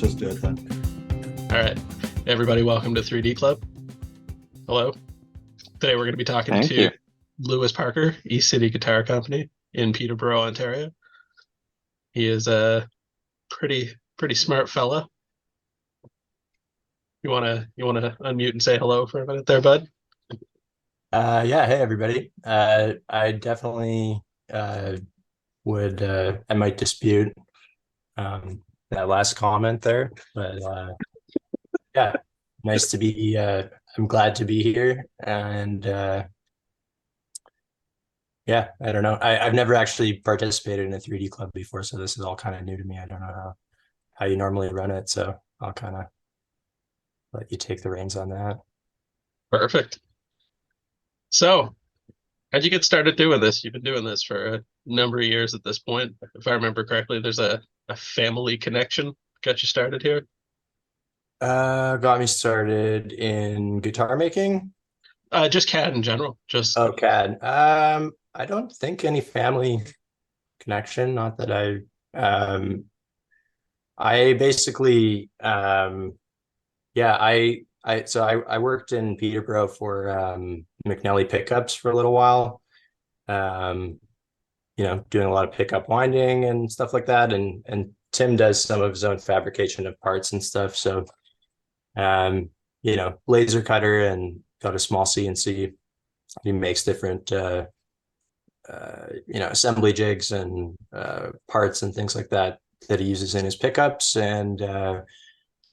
let's just do it then. All right, everybody, welcome to 3D Club. Hello. Today we're going to be talking Thank to you. Lewis Parker, East City Guitar Company in Peterborough, Ontario. He is a pretty smart fella. You wanna unmute and say hello for a minute there, bud? Yeah, hey everybody. I definitely would I might dispute that last comment there, but yeah, nice to be I'm glad to be here, and yeah, I don't know. I've never actually participated in a 3D club before, so this is all kind of new to me. I don't know how you normally run it, so I'll kind of let you take the reins on that. Perfect. So, how'd you get started doing this? You've been doing this for a number of years at this point. If I remember correctly, there's a family connection got you started here. Got me started in guitar making. Just CAD in general. Just Oh, CAD. I don't think any family connection, not that I basically yeah, I worked in Peterborough for McNelly Pickups for a little while. Doing a lot of pickup winding and stuff like that, and Tim does some of his own fabrication of parts and stuff. So laser cutter and got a small CNC. He makes different assembly jigs and parts and things like that he uses in his pickups. And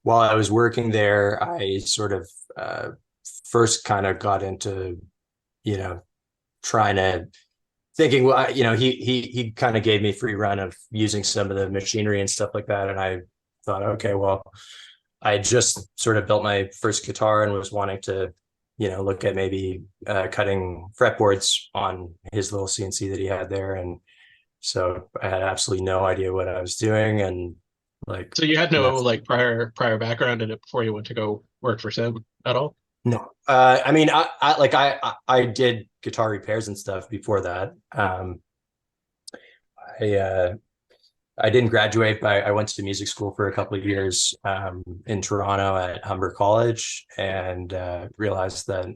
while I was working there, I sort of first kind of got into trying to thinking, well, he kind of gave me free run of using some of the machinery and stuff like that, and I thought, okay, well, I just sort of built my first guitar and was wanting to look at maybe cutting fretboards on his little CNC that he had there. And so I had absolutely no idea what I was doing. And so you had no prior background in it before you went to go work for Sim at all? No. I mean, I did guitar repairs and stuff before that. I didn't graduate, but I went to music school for a couple of years in Toronto at Humber College, and realized that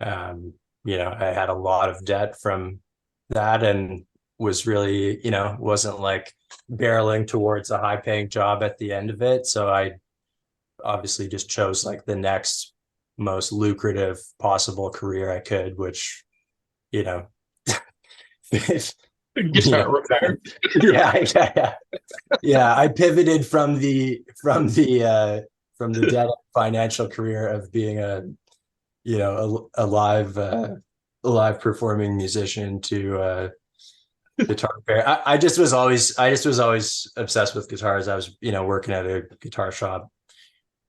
I had a lot of debt from that, and was really wasn't like barreling towards a high paying job at the end of it. So I obviously just chose like the next most lucrative possible career I could, which guitar repair. Yeah. I pivoted from the dead financial career of being a live performing musician to guitar repair. I just was always obsessed with guitars. I was working at a guitar shop,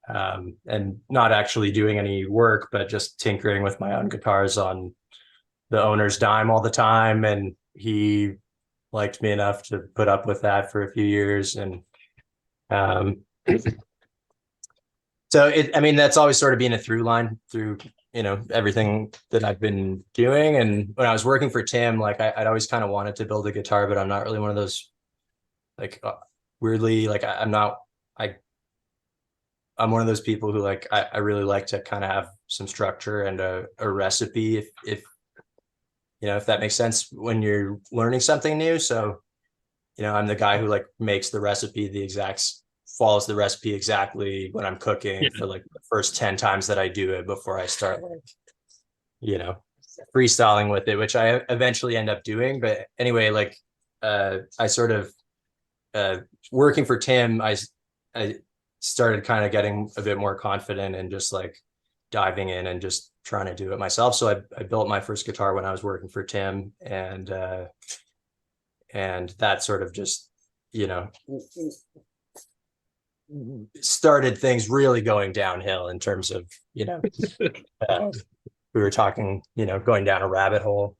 and not actually doing any work, but just tinkering with my own guitars on the owner's dime all the time. And he liked me enough to put up with that for a few years. And so that's always sort of been a through line through everything that I've been doing. And when I was working for Tim, I'd always kind of wanted to build a guitar, but I'm not really one of those weirdly, I'm one of those people who I really like to kind of have some structure and a recipe if that makes sense when you're learning something new. So I'm the guy who makes the recipe follows the recipe exactly when I'm cooking for the first 10 times that I do it before I start freestyling with it, which I eventually end up doing. But anyway, I sort of working for Tim, I started kind of getting a bit more confident and just diving in and just trying to do it myself. So I built my first guitar when I was working for Tim, and that sort of just started things really going downhill in terms of we were talking going down a rabbit hole,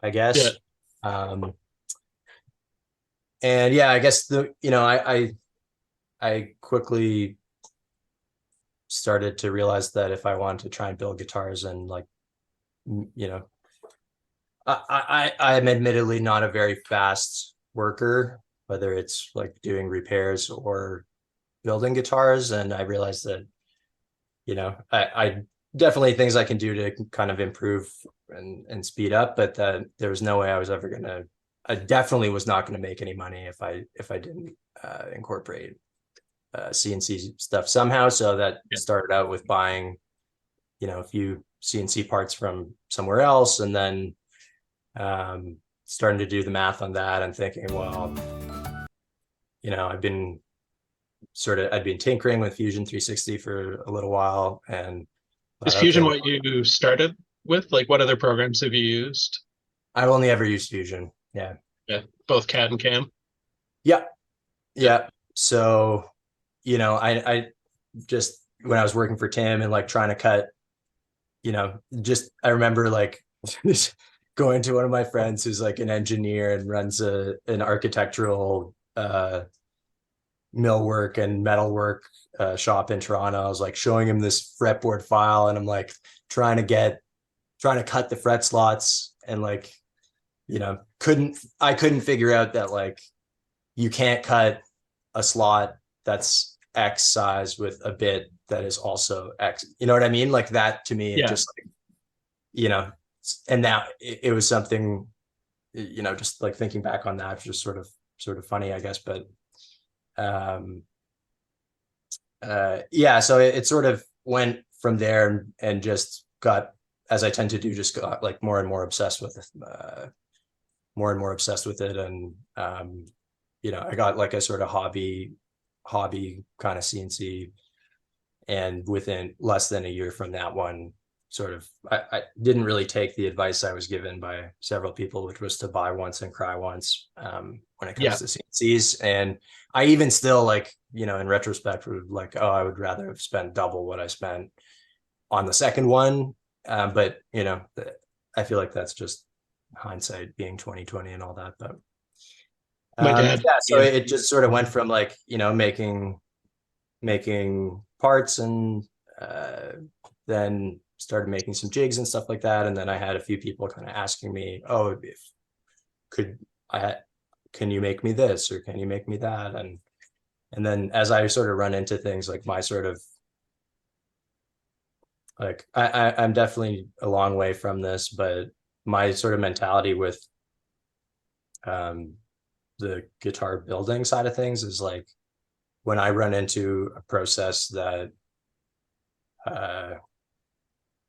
I guess. And yeah, I guess I quickly started to realize that if I wanted to try and build guitars and I'm admittedly not a very fast worker, whether it's doing repairs or building guitars, and I realized that, I definitely things I can do to kind of improve and speed up, but that there was no way I was ever gonna. I definitely was not going to make any money if I didn't incorporate CNC stuff somehow. So that Yeah. started out with buying, a few CNC parts from somewhere else, and then starting to do the math on that and thinking, well, I'd been tinkering with Fusion 360 for a little while, and Is thought, okay, Fusion well, what you started with? Like, what other programs have you used? I've only ever used Fusion. Yeah. Yeah, both CAD and CAM. Yeah. Yeah. Yeah. So, I just, when I was working for Tim and like trying to cut, I remember like going to one of my friends who's like an engineer and runs an architectural millwork and metalwork shop in Toronto. I was like showing him this fretboard file, and I'm like trying to cut the fret slots, and like, couldn't figure out that like you can't cut a slot that's X size with a bit that is also X. You know what I mean? Like that to me, it Yeah. just like, and now it was something, just like thinking back on that, just sort of funny, I guess. But um yeah, so it sort of went from there, and just got, as I tend to do, just got like more and more obsessed with it. And I got like a sort of hobby kind of CNC, and within less than a year from that one, sort of, I didn't really take the advice I was given by several people, which was to buy once and cry once, when it comes Yeah. to CNCs. And I even still, like, in retrospect, would like, oh, I would rather have spent double what I spent on the second one. But I feel like that's just hindsight being 2020 and all that. But My dad. yeah, so Yeah. it just sort of went from like, making parts, and then started making some jigs and stuff like that. And then I had a few people kind of asking me, oh, if could I can you make me this, or can you make me that? And then as I sort of run into things, like my sort of like I'm definitely a long way from this, but my sort of mentality with um the guitar building side of things is like, when I run into a process that uh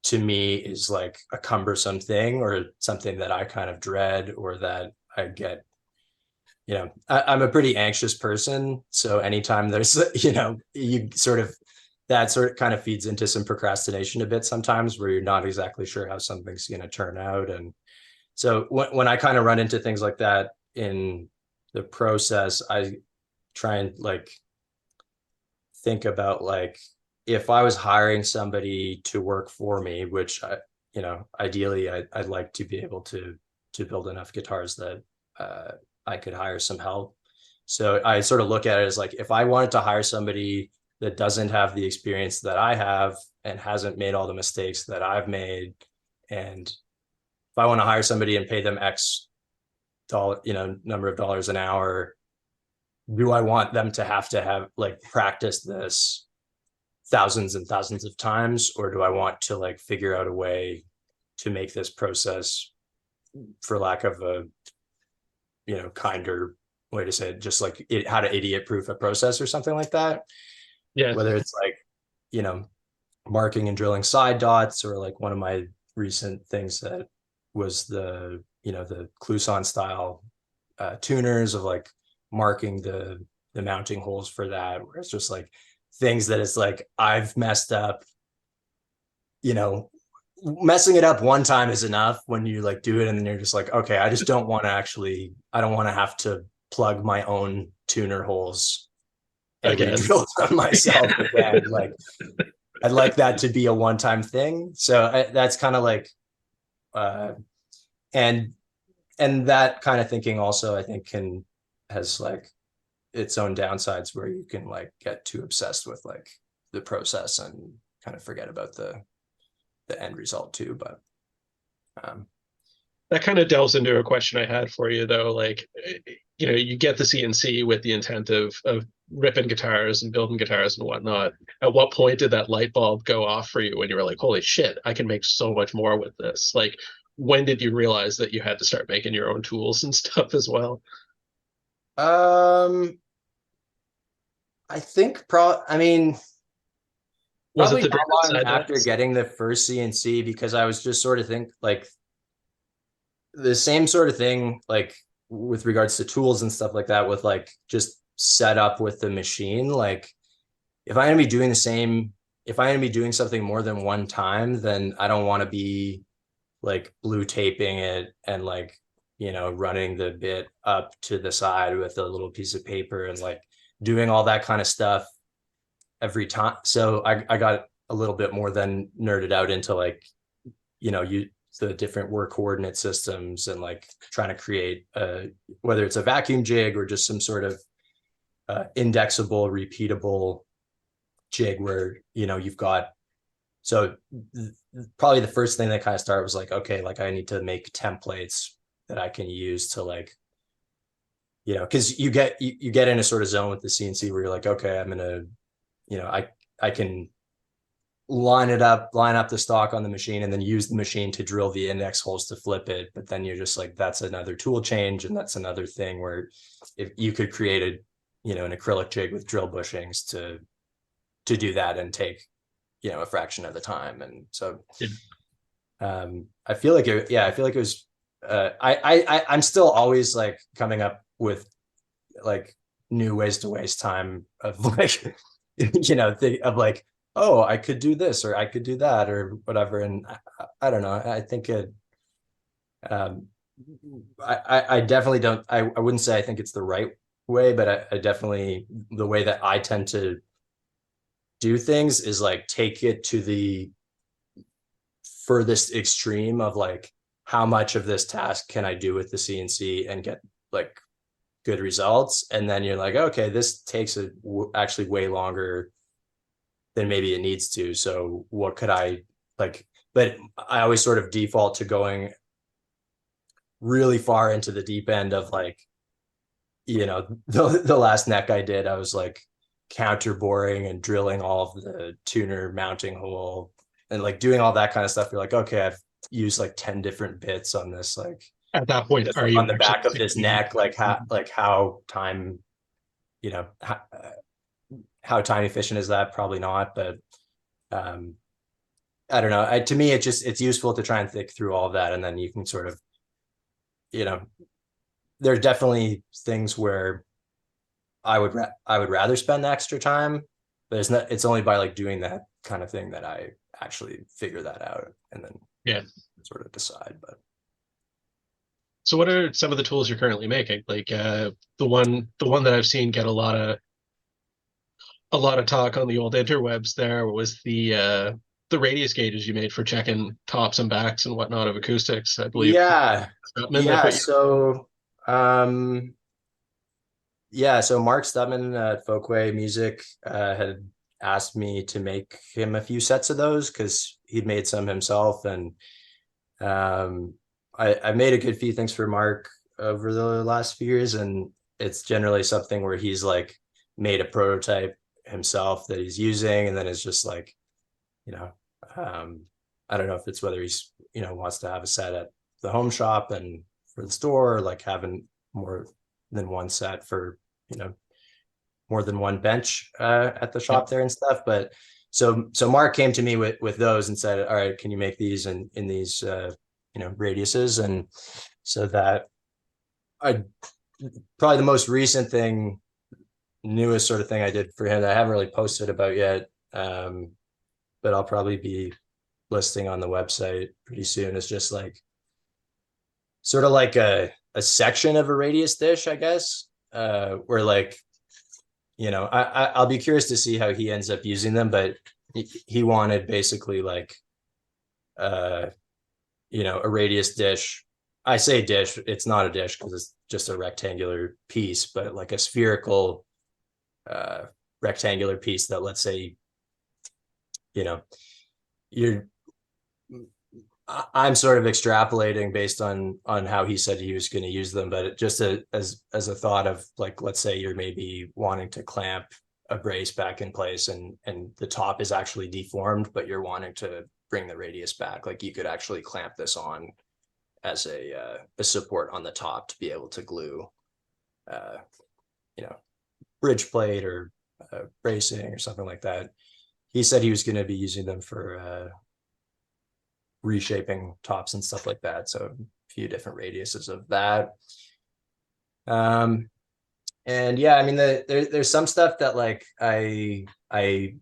to me is like a cumbersome thing, or something that I kind of dread, or that I get, I'm a pretty anxious person. So anytime there's, you sort of, that sort of kind of feeds into some procrastination a bit sometimes, where you're not exactly sure how something's going to turn out. And so when I kind of run into things like that in the process, I try and like think about like, if I was hiring somebody to work for me, which ideally I'd like to be able to build enough guitars that I could hire some help. So I sort of look at it as like, if I wanted to hire somebody that doesn't have the experience that I have, and hasn't made all the mistakes that I've made, and if I want to hire somebody and pay them X dollar, number of dollars an hour, do I want them to have like practice this thousands and thousands of times, or do I want to like figure out a way to make this process, for lack of a kinder way to say it, just like how to idiot proof a process or something like that? Yeah. Whether it's like, marking and drilling side dots, or like one of my recent things that was the Kluson style tuners, of like marking the mounting holes for that, where it's just like things that it's like, I've messed up, messing it up one time is enough when you like do it, and then you're just like, okay, I don't want to have to plug my own tuner holes and Again. re-drill them myself again. Like, I'd like that to be a one-time thing. So that's kind of like, uh, and that kind of thinking also, I think, has like its own downsides, where you can like get too obsessed with like the process and kind of forget about the end result too. But That kind of delves into a question I had for you, though. Like, you get the CNC with the intent of ripping guitars and building guitars and whatnot. At what point did that light bulb go off for you when you were like, holy shit, I can make so much more with this? Like, when did you realize that you had to start making your own tools and stuff as well? Um, I think I mean, Was it probably the not driven long after sideways? getting the first CNC, because I was just sort of think like the same sort of thing, like with regards to tools and stuff like that, with like just set up with the machine. Like if I'm gonna be doing the same, if I'm gonna be doing something more than one time, then I don't want to be like blue taping it and like, running the bit up to the side with a little piece of paper and like doing all that kind of stuff every time. So I got a little bit more than nerded out into like, you the different work coordinate systems and like trying to create whether it's a vacuum jig or just some sort of indexable, repeatable jig where, you've got, so probably the first thing that kind of started was like, okay, like I need to make templates that I can use to like, because you get in a sort of zone with the CNC where you're like, okay, I'm gonna, I can line up the stock on the machine and then use the machine to drill the index holes to flip it. But then you're just like, that's another tool change. And that's another thing where if you could create an acrylic jig with drill bushings to do that and take, a fraction of the time. And so Yeah. I feel like I feel like it was, I'm still always like coming up with like new ways to waste time of like, of like, oh, I could do this or I could do that or whatever. And I don't know. I think um, I definitely don't, I wouldn't say I think it's the right way, but I definitely, the way that I tend to do things is like take it to the furthest extreme of like, how much of this task can I do with the CNC and get like good results? And then you're like, okay, this takes actually way longer than maybe it needs to. So what could I like, but I always sort of default to going really far into the deep end of like, the last neck I did, I was like counter boring and drilling all of the tuner mounting hole and like doing all that kind of stuff. You're like, okay, I've used like 10 different bits on this, like At that point, just are like you on the actually back of this thinking? neck, like how time, you know, how time efficient is that? Probably not, but um, I don't know. To me, it's useful to try and think through all of that, and then you can sort of, you know, there's definitely things where I would rather spend the extra time, but it's only by like doing that kind of thing that I actually figure that out and then Yeah. sort of decide. But So what are some of the tools you're currently making? Like the one that I've seen get a lot of talk on the old interwebs there was the radius gauges you made for checking tops and backs and whatnot of acoustics. I believe yeah, Stutman that yeah. put you. Um, so Mark Stubman at Folkway Music had asked me to make him a few sets of those because he'd made some himself, and um, I made a good few things for Mark over the last few years, and it's generally something where he's like made a prototype himself that he's using, and then it's just like, you know, um, I don't know if it's whether he's, wants to have a set at the home shop and for the store, or like having more than one set for, you know, more than one bench at the Yep. shop there and stuff. But so Mark came to me with those and said, all right, can you make these in these radiuses? And so that I probably the most recent thing, newest sort of thing I did for him that I haven't really posted about yet. But I'll probably be listing on the website pretty soon. Is just like sort of like a section of a radius dish, I guess, where like, I'll be curious to see how he ends up using them, but he wanted basically like, uh, a radius dish. I say dish, it's not a dish because it's just a rectangular piece, but like a spherical, uh, rectangular piece that, let's say, you know, you're I'm sort of extrapolating based on how he said he was going to use them, but just as a thought of like, let's say you're maybe wanting to clamp a brace back in place and the top is actually deformed, but you're wanting to bring the radius back. Like you could actually clamp this on as a support on the top to be able to glue, you know, bridge plate or bracing or something like that. He said he was going to be using them for reshaping tops and stuff like that. So a few different radiuses of that. And yeah, I mean, there's some stuff that like I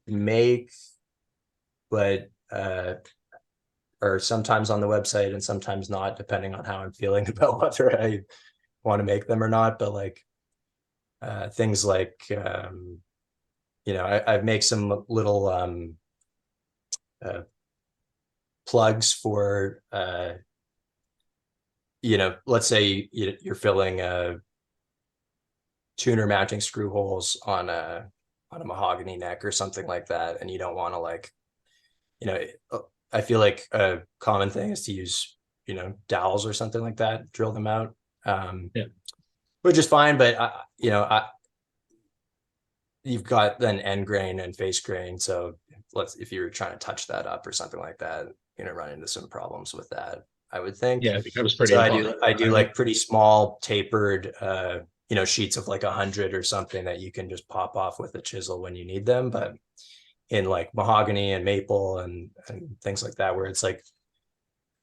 make, but or sometimes on the website and sometimes not, depending on how I'm feeling about whether I want to make them or not. But like things like you know, I make some little plugs for you know, let's say you're filling tuner mounting screw holes on a mahogany neck or something like that, and you don't want to like, you know, I feel like a common thing is to use, you know, dowels or something like that, drill them out, Yeah. which is fine, but you know, you've got then end grain and face grain, so if you were trying to touch that up or something like that, you know, run into some problems with that, I would think. Yeah, it becomes pretty So impossible. I do like pretty small tapered you know, sheets of like 100 or something that you can just pop off with a chisel when you need them. But in like mahogany and maple and things like that, where it's like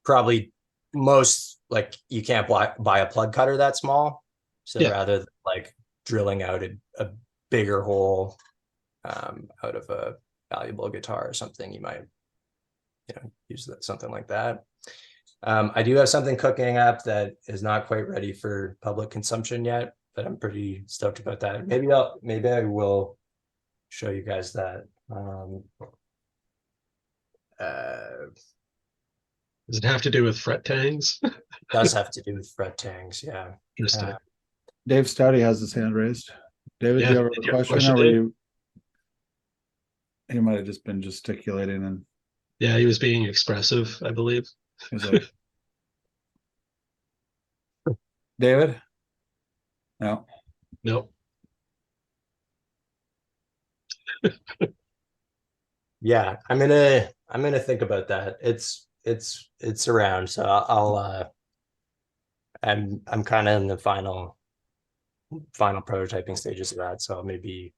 probably most, like you can't buy a plug cutter that small. So Yeah. rather than like drilling out a bigger hole out of a valuable guitar or something, you might, you know, use that, something like that. I do have something cooking up that is not quite ready for public consumption yet, but I'm pretty stoked about that. Maybe I will show you guys that. Does it have to do with fret tangs? Does have to do with fret tangs, yeah. Interesting. Dave Stouty has his hand raised. David, Yeah, do you have did a you have a question? question, Or were Dave? you? He might have just been gesticulating and Yeah, he was being expressive, I believe. he's like, David? No. Nope. Yeah, I'm gonna think about that. It's around, so I'm kind of in the final prototyping stages of that, so maybe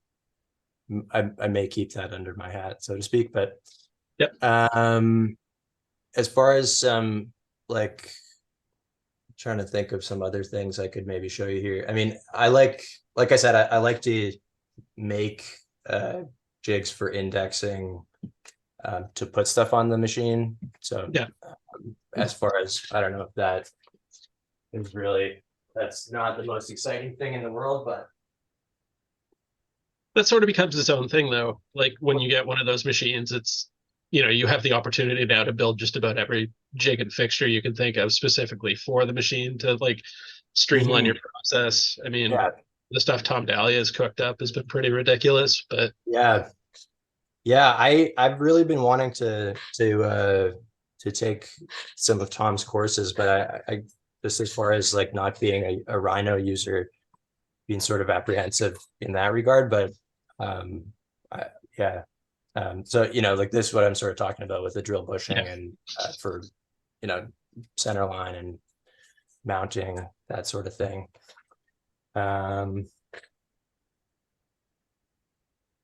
I may keep that under my hat, so to speak. But Yep. As far as like trying to think of some other things I could maybe show you here. I mean, like I said, I like to make jigs for indexing to put stuff on the machine. So Yeah. As far as, I don't know if that is really, that's not the most exciting thing in the world, but That sort of becomes its own thing, though. Like when you get one of those machines, it's, you know, you have the opportunity now to build just about every jig and fixture you can think of specifically for the machine to like streamline your process. I mean, yeah, the stuff Tom Dahlia has cooked up has been pretty ridiculous, but yeah. I've really been wanting to take some of Tom's courses, but I just, as far as like not being a Rhino user, being sort of apprehensive in that regard. But yeah. So, you know, like this is what I'm sort of talking about with the drill bushing and for, you know, center line and mounting, that sort of thing.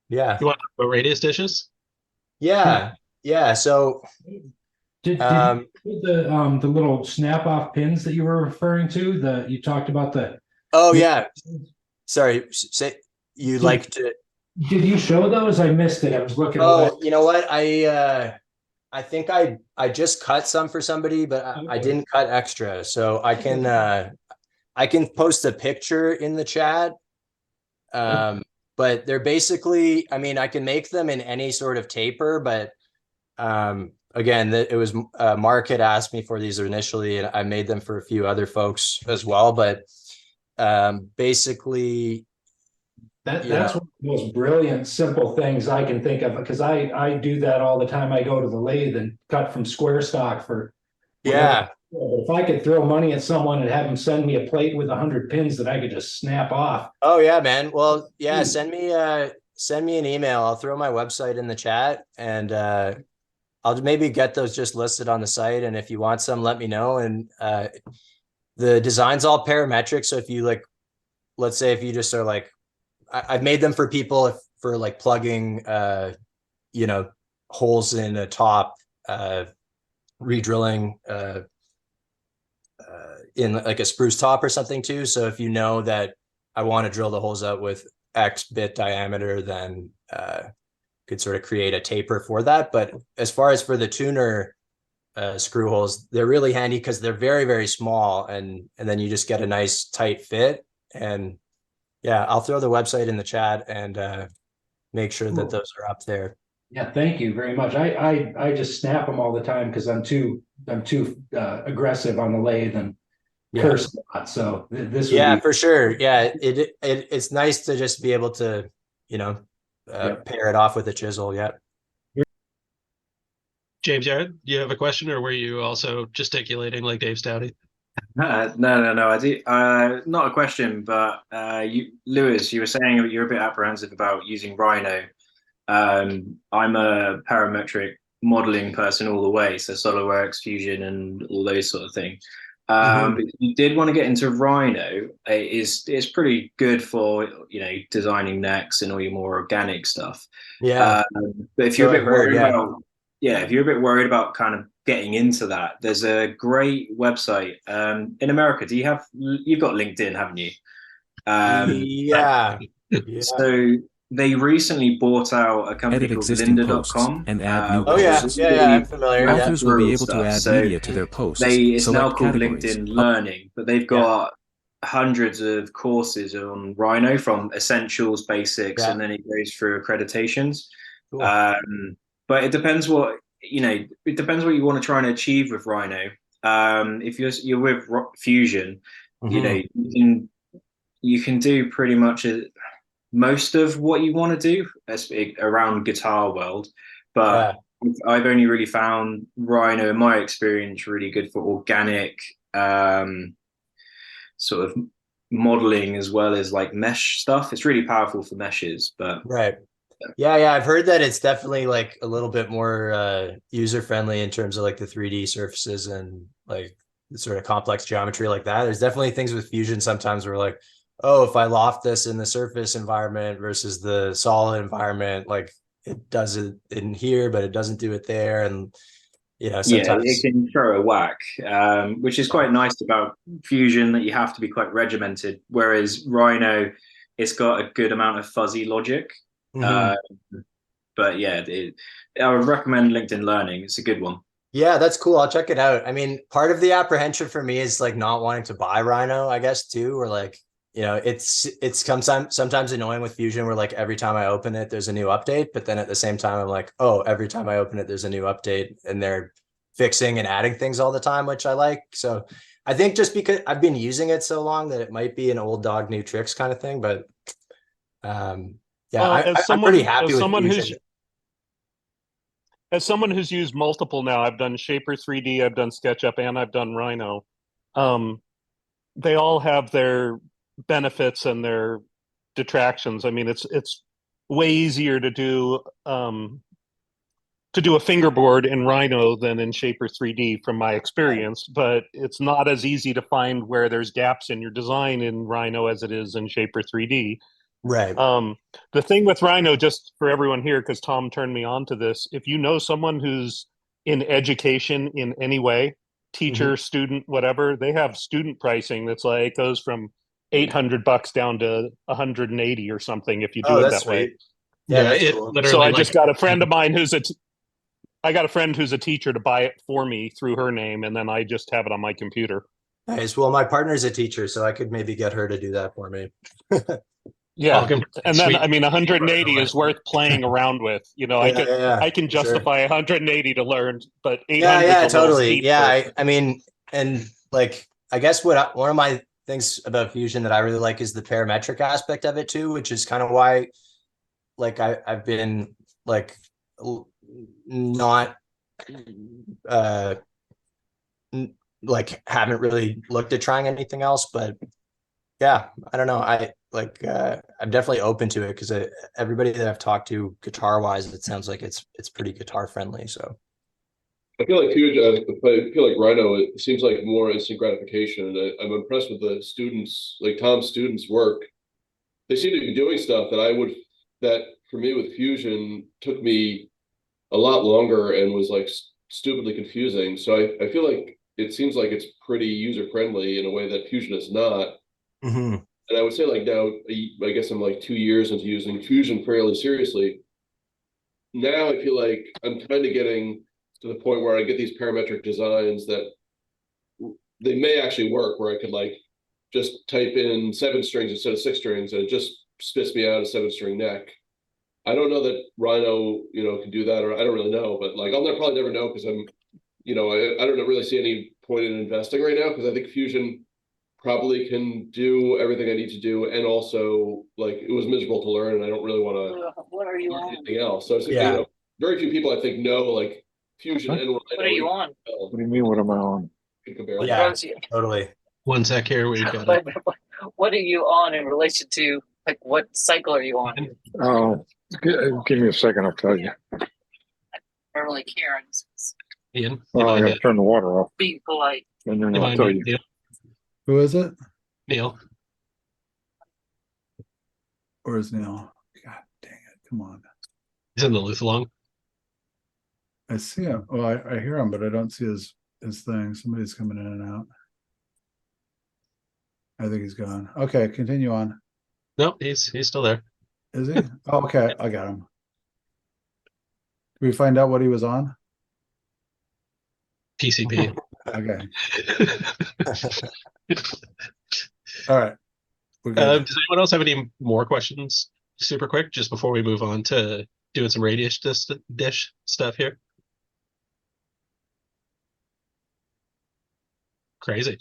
Yeah. you want to talk about radius dishes? Yeah. So Did the little snap off pins that you were referring to? You talked about the. oh yeah. Sorry, say you like to. Did you show those? I missed it. I was looking. Oh, you know what? I think I just cut some for somebody, but I didn't cut extra, so I can post a picture in the chat. But they're basically, I mean, I can make them in any sort of taper, but again, it was Mark had asked me for these initially, and I made them for a few other folks as well. But basically, That's one of the most brilliant, simple things I can think of, because I do that all the time. I go to the lathe and cut from square stock for Yeah. But if I could throw money at someone and have them send me a plate with 100 pins that I could just snap off. Oh yeah, man. Well, yeah, Dude. send me an email. I'll throw my website in the chat, and I'll maybe get those just listed on the site. And if you want some, let me know. And the design's all parametric. So if you like, let's say if you just are like, I've made them for people for like plugging you know, holes in a top, redrilling in like a spruce top or something too. So if you know that I want to drill the holes out with X bit diameter, then could sort of create a taper for that. But as far as for the tuner screw holes, they're really handy because they're very, very small, and then you just get a nice tight fit. And yeah, I'll throw the website in the chat and make sure that those are up there. Yeah, thank you very much. I just snap them all the time because I'm too aggressive on the lathe and curse a lot. So this would Yeah, be for sure. Yeah, it's nice to just be able to, you know, pair it off with a chisel. Yeah. James Yared, do you have a question, or were you also gesticulating like Dave Stouty? No. I do. Not a question, but Lewis, you were saying you're a bit apprehensive about using Rhino. I'm a parametric modeling person all the way, so SolidWorks, Fusion, and all those sort of things. But if you did want to get into Rhino, it's pretty good for, you know, designing necks and all your more organic stuff. Yeah. But if you're So a bit worried yeah. about, if you're a bit worried about kind of getting into that, there's a great website in America. You've got LinkedIn, haven't you? Yeah. So they recently bought out a company Edit called existing posts lynda.com. and add new Oh yeah, posts. I'm familiar. Yeah. Authors will be able to stuff. add So media to their posts. It's now Select called categories. LinkedIn Learning, but they've got hundreds of courses on Rhino, from essentials, basics, and then it goes through accreditations. Cool. But it depends what it depends what you want to try and achieve with Rhino. If you're with Fusion, you know, you can do pretty much most of what you want to do around Guitar World, but I've only really found Rhino, in my experience, really good for organic sort of modeling as well as like mesh stuff. It's really powerful for meshes, but yeah, I've heard that it's definitely like a little bit more user friendly in terms of like the 3D surfaces and like the sort of complex geometry like that. There's definitely things with Fusion sometimes where like, oh, if I loft this in the surface environment versus the solid environment, like it does it in here, but it doesn't do it there. And, you know, sometimes it can throw a whack, which is quite nice about Fusion, that you have to be quite regimented. Whereas Rhino, it's got a good amount of fuzzy logic. But yeah, I would recommend LinkedIn Learning. It's a good one. Yeah, that's cool. I'll check it out. I mean, part of the apprehension for me is like not wanting to buy Rhino, I guess, too, or like, you know, it's sometimes annoying with Fusion where like every time I open it, there's a new update. But then at the same time, I'm like, oh, every time I open it, there's a new update, and they're fixing and adding things all the time, which I like. So I think just because I've been using it so long that it might be an old dog, new tricks kind of thing. But yeah, I'm pretty happy with Fusion. As someone who's used multiple now, I've done Shaper 3D, I've done SketchUp, and I've done Rhino. They all have their benefits and their detractions. I mean, it's way easier to do a fingerboard in Rhino than in Shaper 3D from my experience, but it's not as easy to find where there's gaps in your design in Rhino as it is in Shaper 3D. Right. The thing with Rhino, just for everyone here, because Tom turned me on to this, if you know someone who's in education in any way, teacher, student, whatever, they have student pricing that's like goes from $800 down to 180 or something if you do it that way. Yeah, it cool. Literally. So I just got a friend of mine I got a friend who's a teacher to buy it for me through her name, and then I just have it on my computer. Nice. Well, my partner's a teacher, so I could maybe get her to do that for me. Yeah, and then I mean, 180 is worth playing around with. You know, I can justify 180 to learn, but 800. Totally. Yeah, I mean, and like, I guess one of my things about Fusion that I really like is the parametric aspect of it too, which is kind of why, like, I've been like not like haven't really looked at trying anything else, but yeah, I don't know. I'm definitely open to it because everybody that I've talked to guitar wise, it sounds like it's pretty guitar friendly. So I feel like I feel like Rhino, it seems like more instant gratification. And I'm impressed with the students, like Tom's students' work. They seem to be doing stuff that for me with Fusion took me a lot longer and was like stupidly confusing. So I feel like it seems like it's pretty user friendly in a way that Fusion is not. mm-hmm. And I would say like now, I guess I'm like 2 years into using Fusion fairly seriously. Now I feel like I'm kind of getting to the point where I get these parametric designs that they may actually work, where I could like just type in 7 strings instead of 6 strings and it just spits me out a 7-string neck. I don't know that Rhino, can do that, or I don't really know, but like probably never know because I'm, I don't really see any point in investing right now because I think Fusion probably can do everything I need to do, and also like it was miserable to learn, and I don't really want to What are you learn on? anything else. So it's, Yeah. very few people I think know like Fusion What? and What are you on? What do you mean? What am I on? What Yeah. throws you? Totally. One sec here. We've got it. What are you on in relation to, like, what cycle are you on? Oh, give me a second. I'll tell you. Normally, Karen's Ian. Oh, I gotta turn the water off, being polite. and then You I'll mind, tell you. Neil? Who is it? Neil. Or is Neil? God dang it! Come on. He's in the Luthalong. I see him. Well, I hear him, but I don't see his thing. Somebody's coming in and out. I think he's gone. Okay, continue on. No, he's still there. Is he? Oh, okay, I got him. Did we find out what he was on? PCP. Okay. All right. We're good. Does anyone else have any more questions? Super quick, just before we move on to doing some radius dish stuff here. Crazy.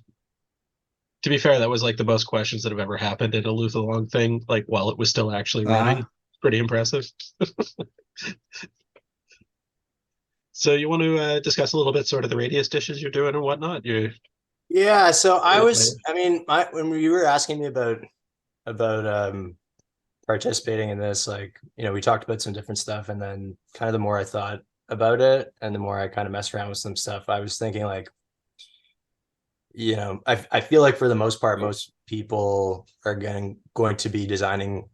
To be fair, that was like the most questions that have ever happened in a Luthalong thing, like while it was still actually running. Pretty impressive. So you want to discuss a little bit sort of the radius dishes you're doing and whatnot? Yeah, so when you were asking me about participating in this, like, we talked about some different stuff, and then kind of the more I thought about it and the more I kind of messed around with some stuff, I was thinking like, I feel like for the most part, most people are going to be designing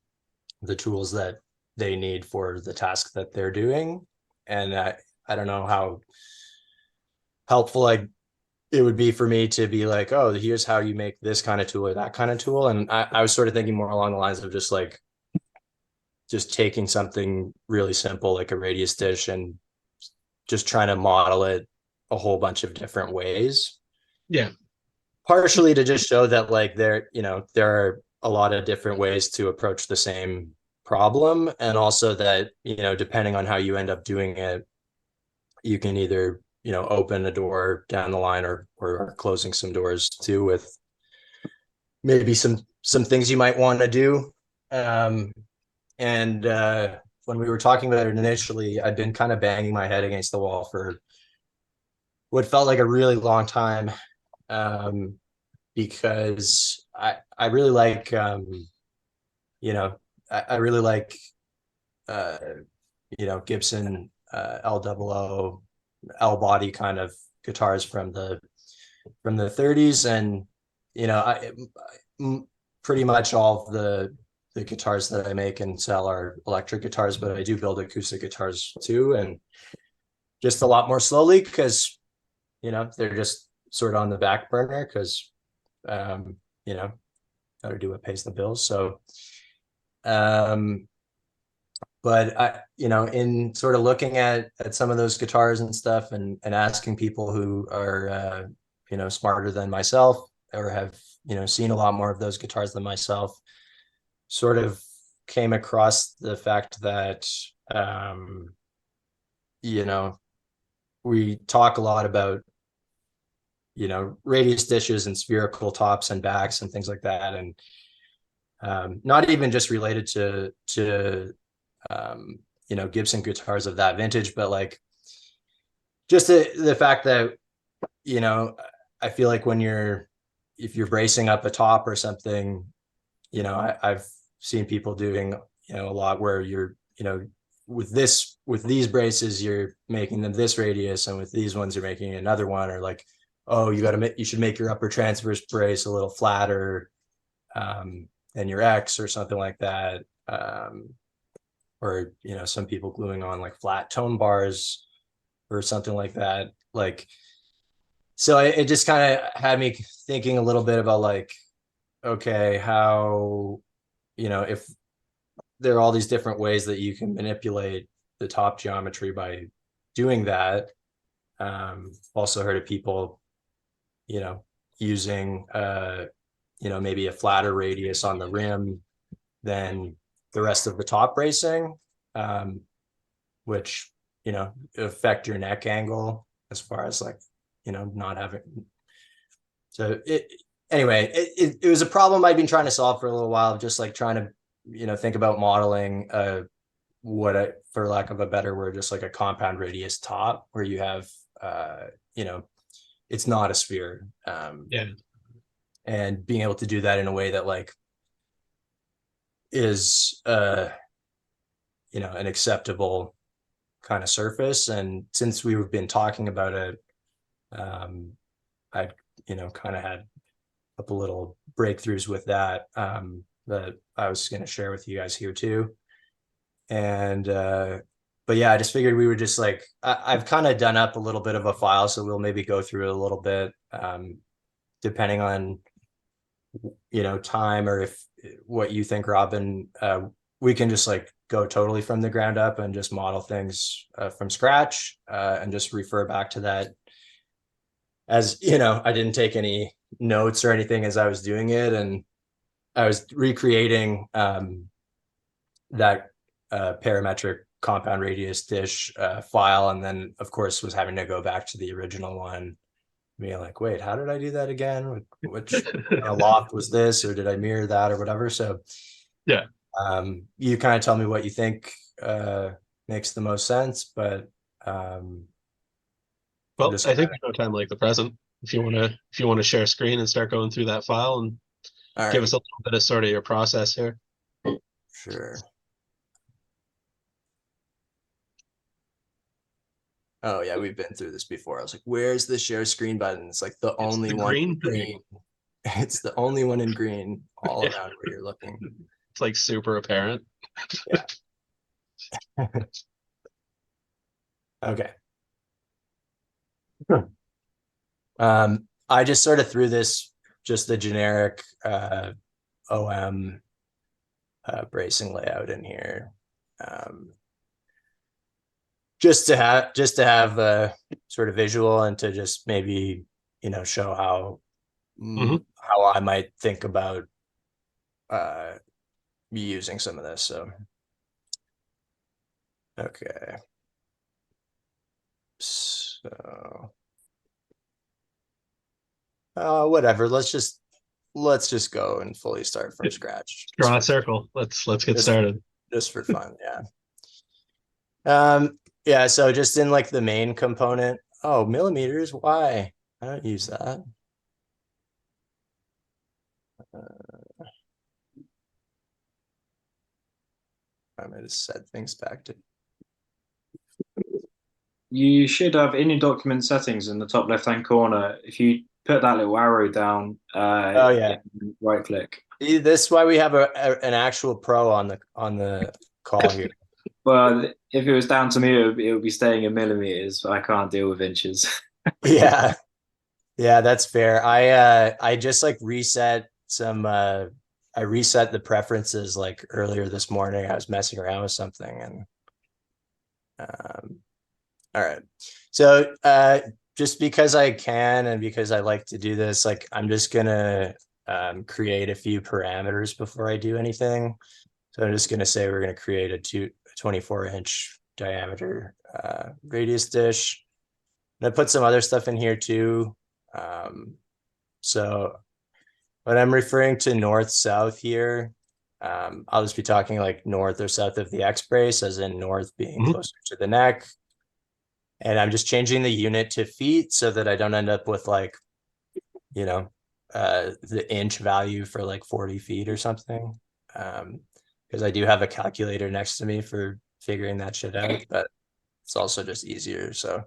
the tools that they need for the task that they're doing. And I don't know how helpful it would be for me to be like, oh, here's how you make this kind of tool or that kind of tool. And I was sort of thinking more along the lines of just taking something really simple like a radius dish and just trying to model it a whole bunch of different ways. Yeah. Partially to just show that like there are a lot of different ways to approach the same problem. And also that, depending on how you end up doing it, you can either, open a door down the line or closing some doors too, with maybe some things you might want to do. When we were talking about it initially, I'd been kind of banging my head against the wall for what felt like a really long time. Because I really like, I really like, Gibson, L00, L body kind of guitars from the 30s. And, pretty much all of the guitars that I make and sell are electric guitars, but I do build acoustic guitars too. And just a lot more slowly because, they're just sort of on the back burner because, got to do what pays the bills. So, but I, in sort of looking at some of those guitars and stuff and asking people who are, smarter than myself or have, seen a lot more of those guitars than myself, sort of came across the fact that, we talk a lot about, radius dishes and spherical tops and backs and things like that. And not even just related to Gibson guitars of that vintage, but like just the fact that, I feel like if you're bracing up a top or something, I've seen people doing, a lot where you're, with these braces, you're making them this radius, and with these ones, you're making another one, or like, oh, you should make your upper transverse brace a little flatter than your X or something like that. Or, some people gluing on like flat tone bars or something like that. Like, so it just kind of had me thinking a little bit about like, okay, how, if there are all these different ways that you can manipulate the top geometry by doing that. Also heard of people, using, maybe a flatter radius on the rim than the rest of the top bracing, which, affect your neck angle as far as like, not having. So it was a problem I'd been trying to solve for a little while, just like trying to, think about modeling for lack of a better word, just like a compound radius top where you have, it's not a sphere. And being able to do that in a way that like is, an acceptable kind of surface. And since we've been talking about it, I'd, kind of had a couple little breakthroughs with that, that I was going to share with you guys here too. And, but yeah, I just figured we would just like, I've kind of done up a little bit of a file, so we'll maybe go through it a little bit, depending on, time, or if what you think, Robin, we can just like go totally from the ground up and just model things from scratch, and just refer back to that. As I didn't take any notes or anything as I was doing it, and I was recreating that parametric compound radius dish file, and then of course was having to go back to the original one, being like, wait, how did I do that again? Which loft was this, or did I mirror that or whatever? So yeah, you kind of tell me what you think makes the most sense, but well, I think no time like the present. If you want to share screen and start going through that file and give us a little bit of sort of your process here. Sure. Oh yeah, we've been through this before. I was like, where's the share screen button? It's like the only one in green. It's the only one in green all around where you're looking. It's like super apparent. Yeah. Okay. I just sort of threw this, just the generic OM bracing layout in here. Just to have a sort of visual, and to just maybe, show how I might think about using some of this. So, okay. So, whatever. Let's just go and fully start from scratch. Draw a circle. Let's get started. Just for fun, yeah. Yeah, so just in like the main component. Oh, millimeters. Why? I don't use that. I'm gonna set things back to. You should have in your document settings in the top left-hand corner. If you put that little arrow down, oh yeah, right click. This is why we have an actual pro on the call here. Well, if it was down to me, it would be staying in millimeters. But I can't deal with inches. Yeah, that's fair. I just like reset some. I reset the preferences like earlier this morning. I was messing around with something, and all right. So just because I can, and because I like to do this, like I'm just gonna create a few parameters before I do anything. So I'm just gonna say we're gonna create a 24-inch diameter radius dish. And I put some other stuff in here too. So when I'm referring to north-south here, I'll just be talking like north or south of the X brace, as in north being closer to the neck. And I'm just changing the unit to feet so that I don't end up with like you know, the inch value for like 40 feet or something. Because I do have a calculator next to me for figuring that shit out, but it's also just easier. So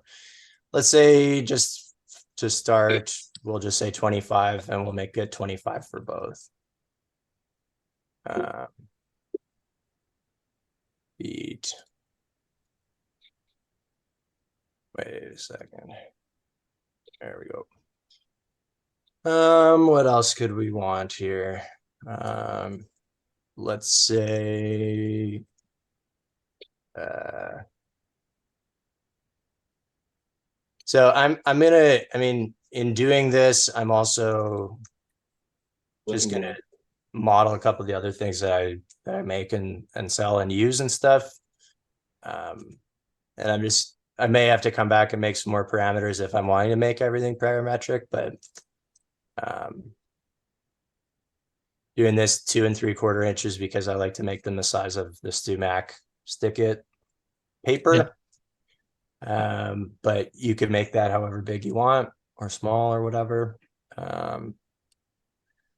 let's say just to start, we'll just say 25 and we'll make it 25 for both. Feet. Wait a second. There we go. What else could we want here? Let's say so I'm gonna, I mean, in doing this, I'm also just gonna model a couple of the other things that I make and sell and use and stuff. And I may have to come back and make some more parameters if I'm wanting to make everything parametric, but doing this 2 3/4 inches because I like to make them the size of the StewMac stick it paper. But you could make that however big you want or small or whatever.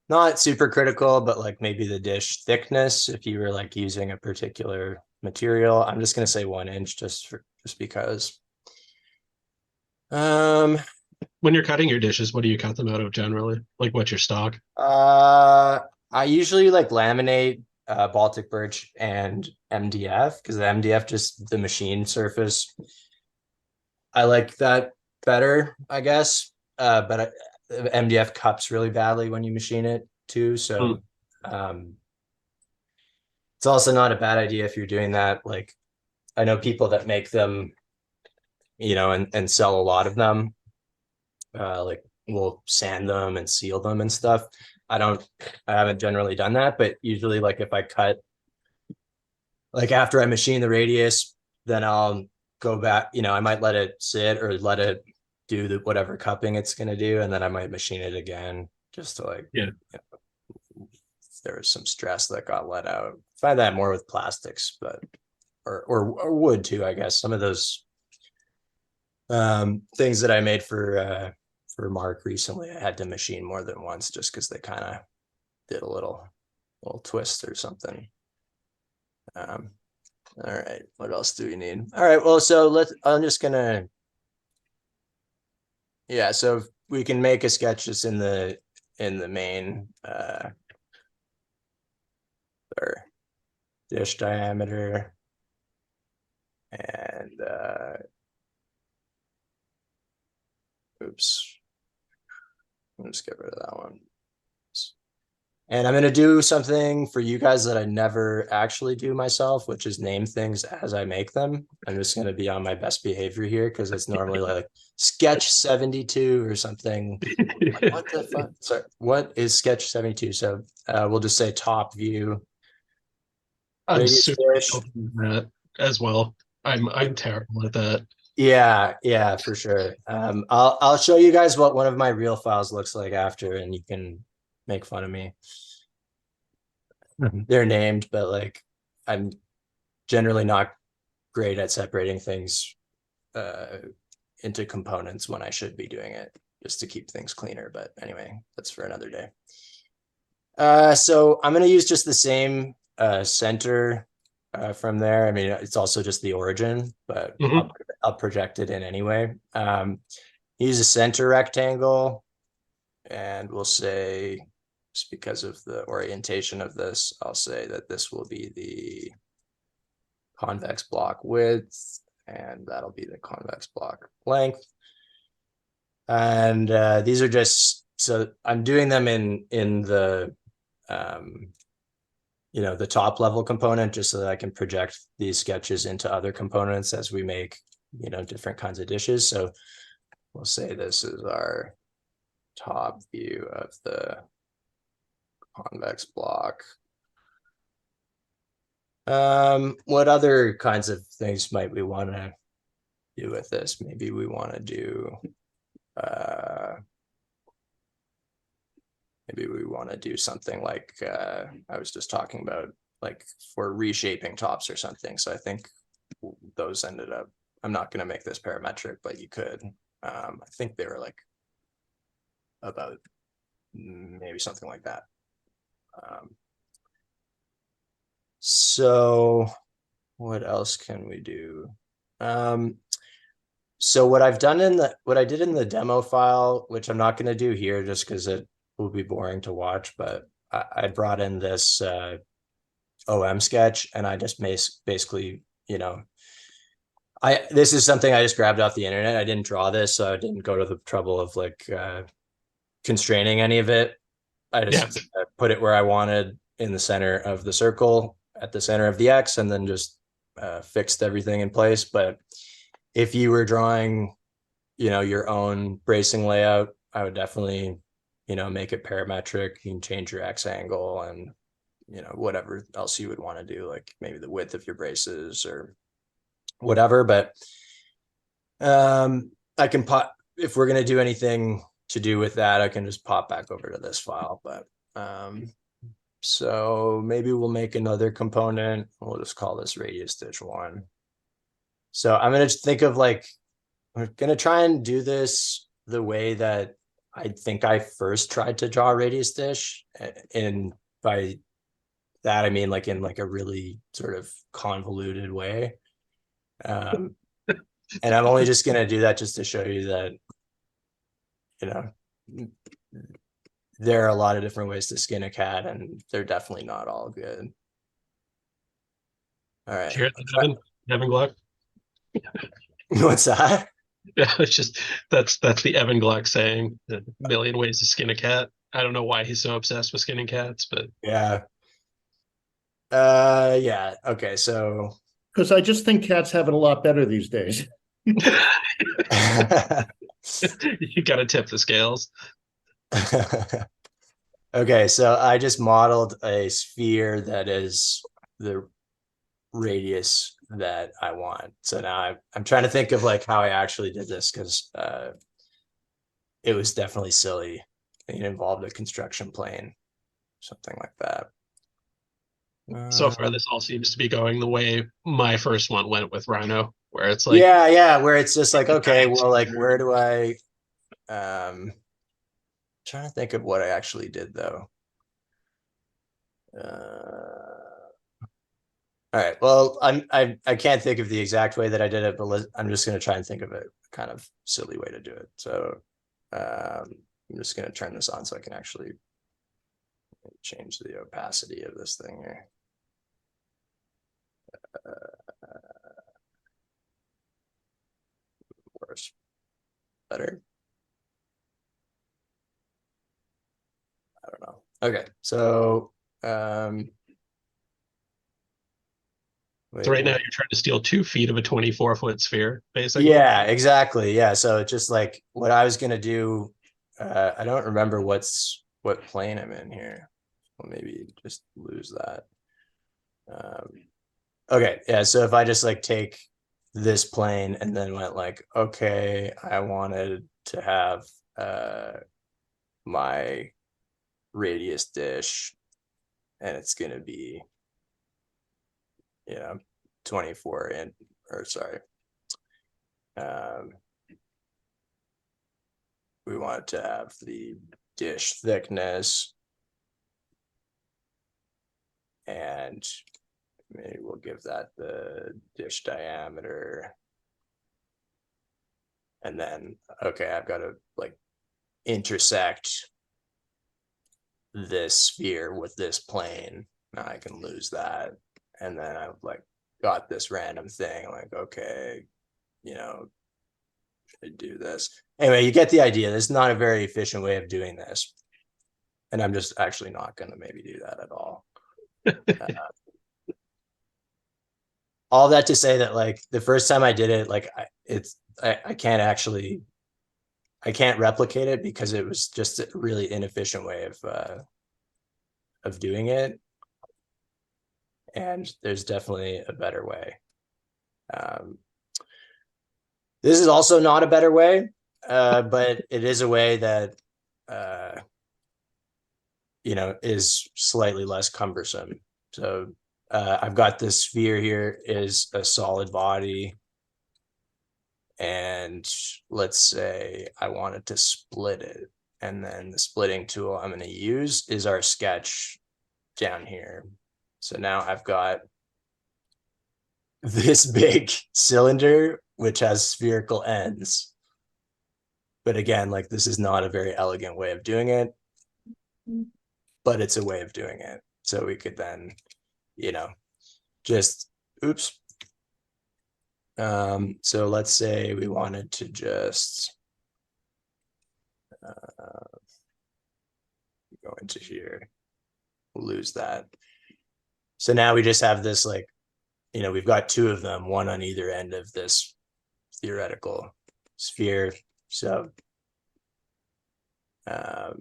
Not super critical, but like maybe the dish thickness, if you were like using a particular material, I'm just going to say 1 inch just because. When you're cutting your dishes, what do you cut them out of generally? Like what's your stock? I usually like laminate Baltic birch and MDF because the MDF, just the machine surface, I like that better, I guess. But MDF cups really badly when you machine it too. So it's also not a bad idea if you're doing that. Like I know people that make them, you know, and sell a lot of them. Like we'll sand them and seal them and stuff. I haven't generally done that, but usually like if I cut, like after I machine the radius, then I'll go back, you know, I might let it sit or let it do the whatever cupping it's going to do. And then I might machine it again just to like, Yeah. You know, if there was some stress that got let out. Find that more with plastics, but, or wood too, I guess. Some of those things that I made for Mark recently, I had to machine more than once just because they kind of did a little twist or something. All right, what else do we need? All right, well, so I'm just gonna, yeah, so we can make a sketch just in the main or dish diameter and oops, I'll just get rid of that one. And I'm going to do something for you guys that I never actually do myself, which is name things as I make them. I'm just going to be on my best behavior here because it's normally like sketch 72 or something. Like, what the fuck? Sorry, what is sketch 72? So we'll just say top view. I'm super helpful with that as well. I'm terrible at that. Yeah, for sure. I'll show you guys what one of my real files looks like after, and you can make fun of me. They're named, but like I'm generally not great at separating things into components when I should be doing it just to keep things cleaner. But anyway, that's for another day. So I'm going to use just the same center from there. I mean, it's also just the origin, but I'll project it in anyway. Use a center rectangle, and we'll say, just because of the orientation of this, I'll say that this will be the convex block width, and that'll be the convex block length. And these are just, so I'm doing them in the you know, the top level component, just so that I can project these sketches into other components as we make, you know, different kinds of dishes. So we'll say this is our top view of the convex block. What other kinds of things might we want to do with this? Maybe we want to do maybe we want to do something like I was just talking about, like for reshaping tops or something. So I think those ended up, I'm not going to make this parametric, but you could. I think they were like about maybe something like that. So what else can we do? So what I've done what I did in the demo file, which I'm not going to do here just because it will be boring to watch, but I brought in this OM sketch, and I just basically, you know, this is something I just grabbed off the internet. I didn't draw this, so I didn't go to the trouble of like constraining any of it. I just put it where I wanted in the center of the circle, at the center of the X, and then just fixed everything in place. But if you were drawing, you know, your own bracing layout, I would definitely, you know, make it parametric. You can change your X angle and, you know, whatever else you would want to do, like maybe the width of your braces or whatever. But I can pop, if we're going to do anything to do with that, I can just pop back over to this file. But so maybe we'll make another component. We'll just call this radius stitch 1. So I'm going to think of like, I'm going to try and do this the way that I think I first tried to draw a radius dish. And by that, I mean like in like a really sort of convoluted way. And I'm only just going to do that just to show you that, you know, there are a lot of different ways to skin a cat, and they're definitely not all good. All right. Hear that, Evan Glock? What's that? Yeah, it's just that's the Evan Glock saying, a million ways to skin a cat. I don't know why he's so obsessed with skinning cats, but Yeah. Yeah. Okay. So Because I just think cats have it a lot better these days. you got to tip the scales. Okay, so I just modeled a sphere that is the radius that I want. So now I'm trying to think of like how I actually did this, because it was definitely silly. It involved a construction plane, something like that. So far, this all seems to be going the way my first one went with Rhino, where it's like, yeah, where it's just like, okay, well, like where do I trying to think of what I actually did though. All right, well, I can't think of the exact way that I did it, but I'm just going to try and think of a kind of silly way to do it. So I'm just going to turn this on so I can actually change the opacity of this thing here. Worse, better. I don't know. Okay, so so right now you're trying to steal 2 feet of a 24-foot sphere, basically. Yeah, exactly. Yeah, so it's just like what I was gonna do. I don't remember what plane I'm in here. Well, maybe just lose that. Okay, yeah. So if I just like take this plane and then went like, okay, I wanted to have my radius dish, and it's gonna be, you know, 24 and or sorry. We want to have the dish thickness, and maybe we'll give that the dish diameter. And then, okay, I've got to like intersect this sphere with this plane. Now I can lose that. And then I've like got this random thing like, okay, you know, should I do this? Anyway, you get the idea. This is not a very efficient way of doing this. And I'm just actually not going to maybe do that at all. All that to say that like the first time I did it, like I can't replicate it because it was just a really inefficient way of doing it. And there's definitely a better way. This is also not a better way, but it is a way that, you know, is slightly less cumbersome. So I've got this sphere here is a solid body. And let's say I wanted to split it. And then the splitting tool I'm going to use is our sketch down here. So now I've got this big cylinder, which has spherical ends. But again, like this is not a very elegant way of doing it, but it's a way of doing it. So we could then, you know, just, oops. So let's say we wanted to just go into here, we'll lose that. So now we just have this, like, you know, we've got two of them, one on either end of this theoretical sphere. So I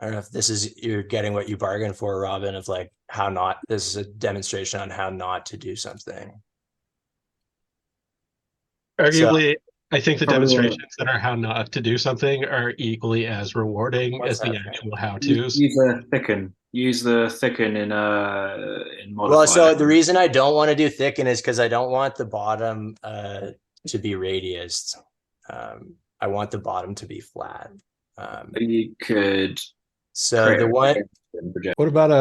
don't know if this is, you're getting what you bargained for, Robin, of like how not, this is a demonstration on how not to do something. Arguably, I think the Probably, demonstrations that are how not to do something are equally as rewarding What's as the happening? actual how-tos. use the thicken. Use the thicken in modify. Well, so the reason I don't want to do thicken is because I don't want the bottom to be radiused. I want the bottom to be flat. You could. So the one, What about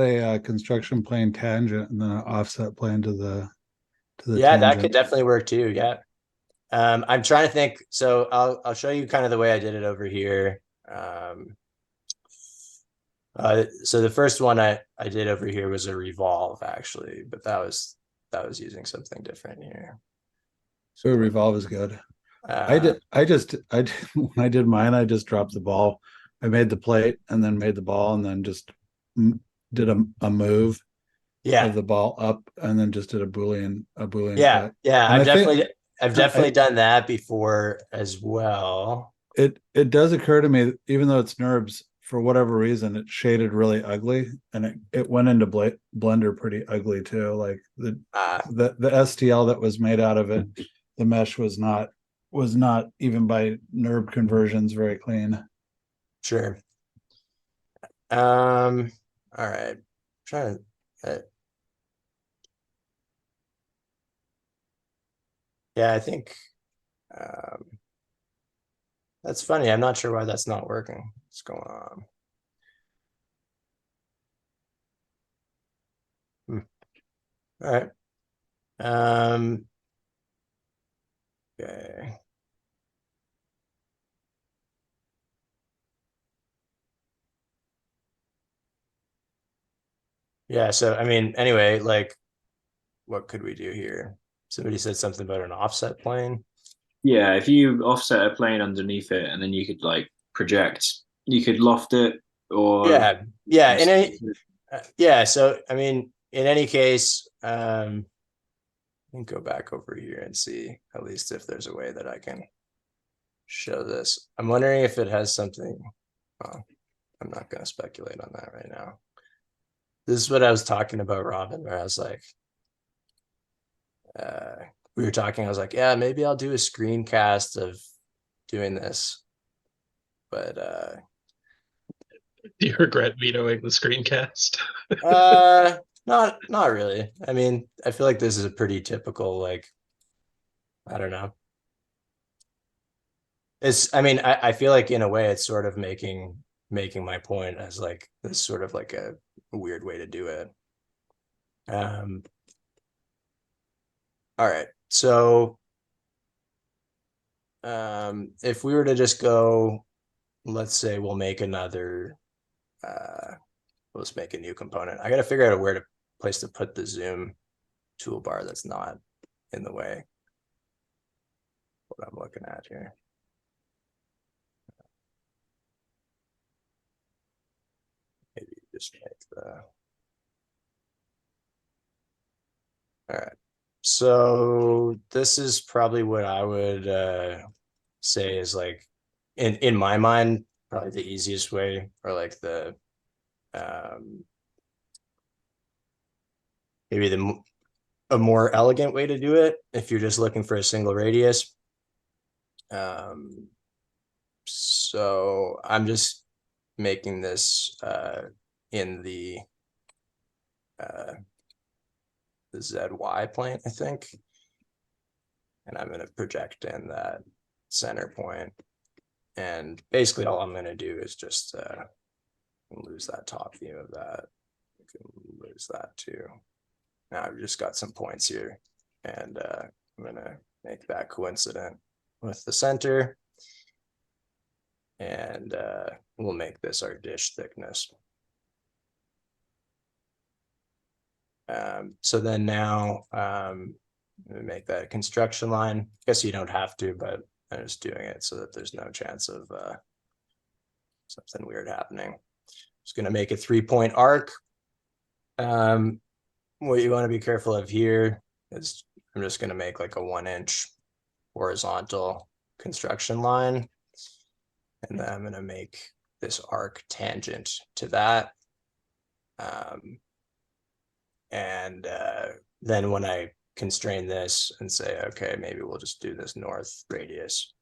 a construction plane tangent and then an offset plane to the yeah, that tangent? could definitely work too. Yeah. I'm trying to think. So I'll show you kind of the way I did it over here. So the first one I did over here was a revolve actually, but that was using something different here. So revolve is good. Uh, I just when I did mine, I just dropped the ball. I made the plate and then made the ball and then just did a move yeah, of the ball up and then just did a boolean yeah, cut. yeah. And I've definitely done that before as well. It does occur to me, even though it's NURBS, for whatever reason, it shaded really ugly and it went into Blender pretty ugly too. Like the STL that was made out of it, the mesh was not even by NURB conversions very clean. Sure. All right. Trying to. Yeah, I think that's funny. I'm not sure why that's not working. What's going on? All right. Okay. Yeah, so I mean, anyway, like what could we do here? Somebody said something about an offset plane. Yeah, if you offset a plane underneath it, and then you could like project, you could loft it, or Yeah. In any, yeah. So I mean, in any case, I can go back over here and see at least if there's a way that I can show this. I'm wondering if it has something. Well, I'm not going to speculate on that right now. This is what I was talking about, Robin, where I was like, we were talking, I was like, yeah, maybe I'll do a screencast of doing this. But Do you regret vetoing the screencast? not really. I mean, I feel like this is a pretty typical, like, I don't know. I mean, I feel like in a way it's sort of making my point as like this sort of like a weird way to do it. All right, so if we were to just go, let's say we'll make another, let's make a new component. I got to figure out a place to put the zoom toolbar that's not in the way. What I'm looking at here. Maybe just make the. All right. So this is probably what I would say is like in my mind, probably the easiest way, or like the maybe a more elegant way to do it if you're just looking for a single radius. So I'm just making this in the ZY plane, I think. And I'm going to project in that center point. And basically all I'm going to do is just lose that top view of that. We can lose that too. Now I've just got some points here, and I'm going to make that coincident with the center. And we'll make this our dish thickness. So then now make that a construction line. I guess you don't have to, but I'm just doing it so that there's no chance of something weird happening. Just going to make a 3-point arc. What you want to be careful of here is I'm just going to make like a 1-inch horizontal construction line. And then I'm going to make this arc tangent to that. Then when I constrain this and say, okay, maybe we'll just do this north radius.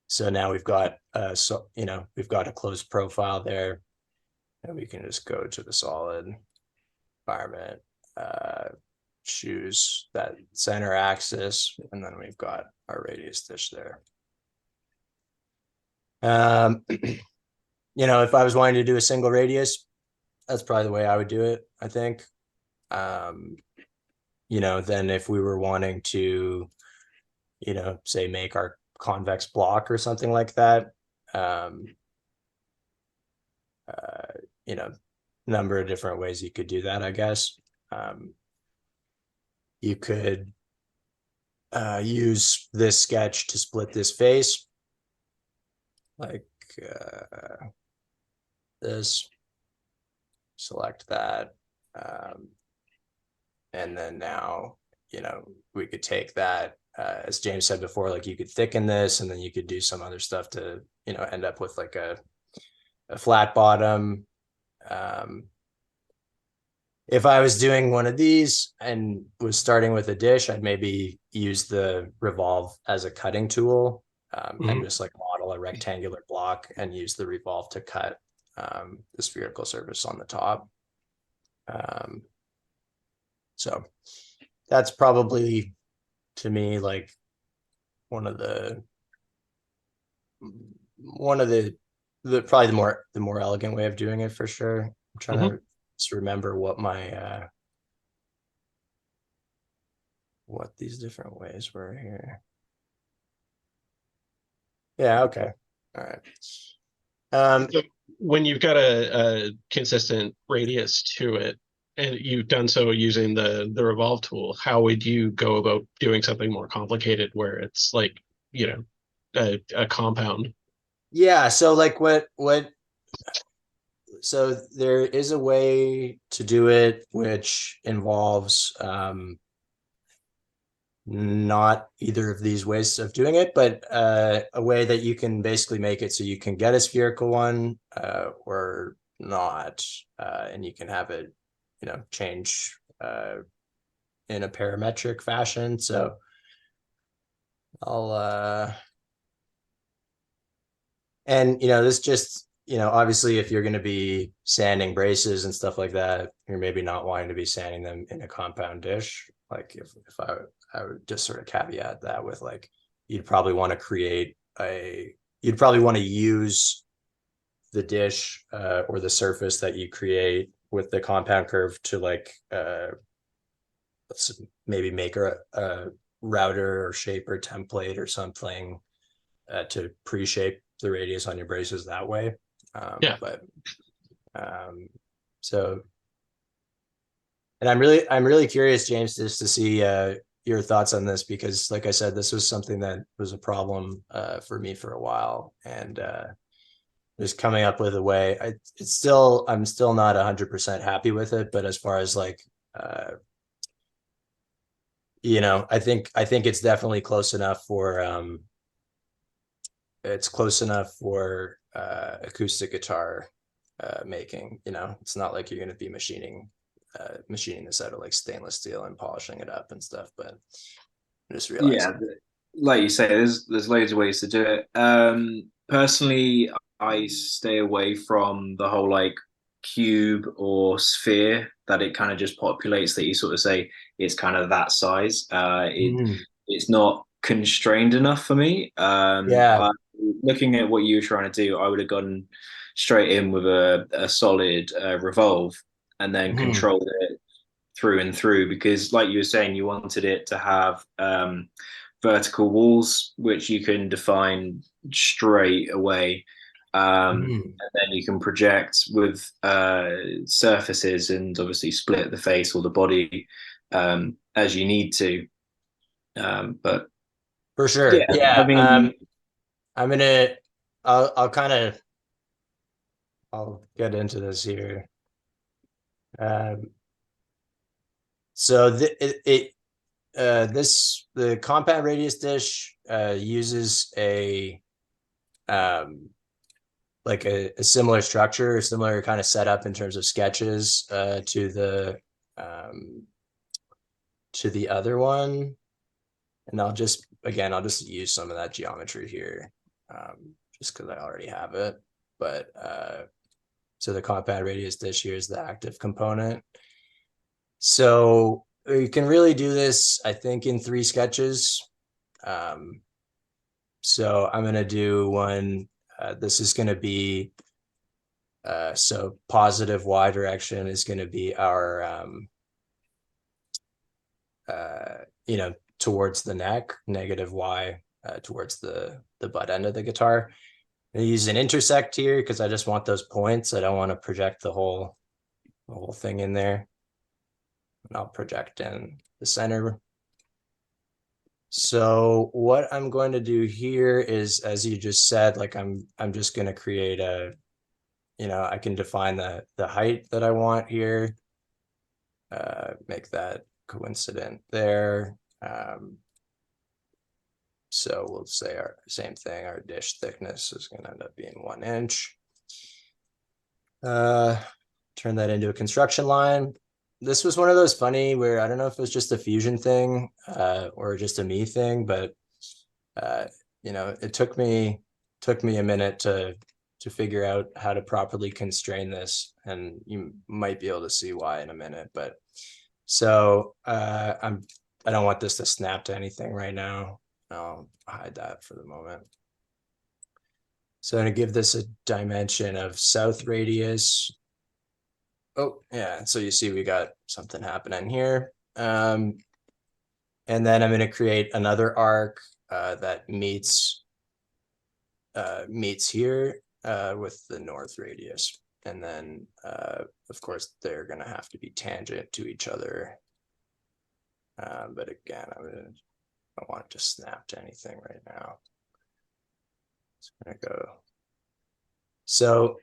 So now we've got, we've got a closed profile there, and we can just go to the solid environment, choose that center axis, and then we've got our radius dish there. If I was wanting to do a single radius, that's probably the way I would do it, I think. Then if we were wanting to, say make our convex block or something like that, number of different ways you could do that, I guess. You could use this sketch to split this face, like this. Select that, and then now we could take that, as James said before, like you could thicken this, and then you could do some other stuff to end up with like a flat bottom. If I was doing one of these and was starting with a dish, I'd maybe use the revolve as a cutting tool, and just like model a rectangular block and use the revolve to cut the spherical surface on the top. So that's probably, to me, like one of the probably the more elegant way of doing it, for sure. I'm trying to just remember what my what these different ways were here. Yeah, okay. All right. So when you've got a consistent radius to it, and you've done so using the revolve tool, how would you go about doing something more complicated where it's like, a compound? Yeah, so like so there is a way to do it which involves not either of these ways of doing it, but a way that you can basically make it so you can get a spherical one or not, and you can have it change in a parametric fashion. So I'll and this just obviously if you're going to be sanding braces and stuff like that, you're maybe not wanting to be sanding them in a compound dish. Like if I would just sort of caveat that with like, you'd probably want to use the dish or the surface that you create with the compound curve to like let's maybe make a router or shape or template or something to pre-shape the radius on your braces that way. So, and I'm really curious, James, just to see your thoughts on this, because like I said, this was something that was a problem for me for a while, and just coming up with a way. I'm still not 100% happy with it, but as far as like I think it's definitely close enough for acoustic guitar making. It's not like you're going to be machining this out of like stainless steel and polishing it up and stuff, but I just realized. Yeah, like you say, there's loads of ways to do it. Personally, I stay away from the whole like cube or sphere that it kind of just populates, that you sort of say it's kind of that size. Mm. It's not constrained enough for me. Yeah. Looking at what you were trying to do, I would have gone straight in with a solid revolve and then controlled it through and through, because like you were saying, you wanted it to have vertical walls which you can define straight away, and then you can project with surfaces and obviously split the face or the body as you need to, but For sure. Yeah. I mean, I'm gonna I'll kind of I'll get into this here. So the compound radius dish uses a like a similar structure, similar kind of setup in terms of sketches to the other one. And I'll just use some of that geometry here, just because I already have it. But so the compound radius dish here is the active component. So you can really do this, I think, in 3 sketches. So I'm going to do one. This is going to be, so positive Y direction is going to be our, towards the neck, negative Y towards the butt end of the guitar. I use an intersect here because I just want those points. I don't want to project the whole thing in there. And I'll project in the center. So what I'm going to do here is, as you just said, like I'm just going to create a, I can define the height that I want here. Make that coincident there. So we'll say our same thing. Our dish thickness is going to end up being 1 inch. Turn that into a construction line. This was one of those funny where I don't know if it was just a Fusion thing or just a me thing, but it took me a minute to figure out how to properly constrain this, and you might be able to see why in a minute. But so I don't want this to snap to anything right now. I'll hide that for the moment. So I'm going to give this a dimension of south radius. Oh, yeah. So you see we got something happening here. And then I'm going to create another arc that meets here with the north radius. And then, of course, they're going to have to be tangent to each other. But again, I don't want it to snap to anything right now. It's going to go. So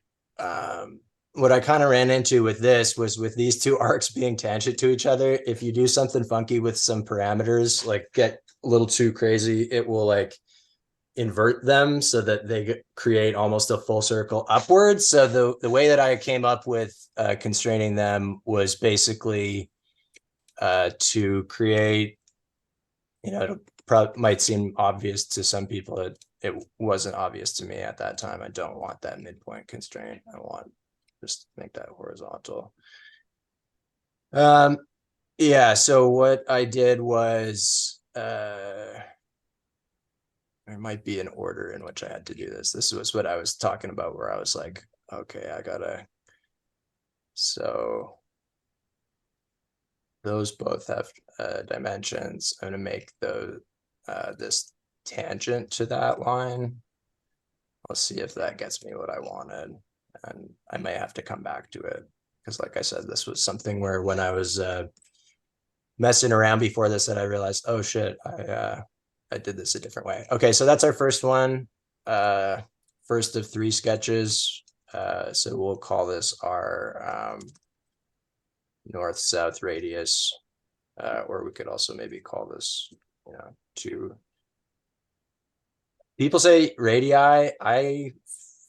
what I kind of ran into with this was with these 2 arcs being tangent to each other, if you do something funky with some parameters, like get a little too crazy, it will like invert them so that they create almost a full circle upwards. So the way that I came up with constraining them was basically to create, it might seem obvious to some people. It wasn't obvious to me at that time. I don't want that midpoint constraint. I want just make that horizontal. Yeah, so what I did was there might be an order in which I had to do this. This was what I was talking about, where I was like, okay, I gotta, so those both have dimensions. I'm gonna make this tangent to that line. I'll see if that gets me what I wanted. And I may have to come back to it because, like I said, this was something where when I was messing around before this, that I realized, oh shit, I did this a different way. Okay, so that's our first one, first of 3 sketches. So we'll call this our north-south radius, or we could also maybe call this, 2. People say radii. I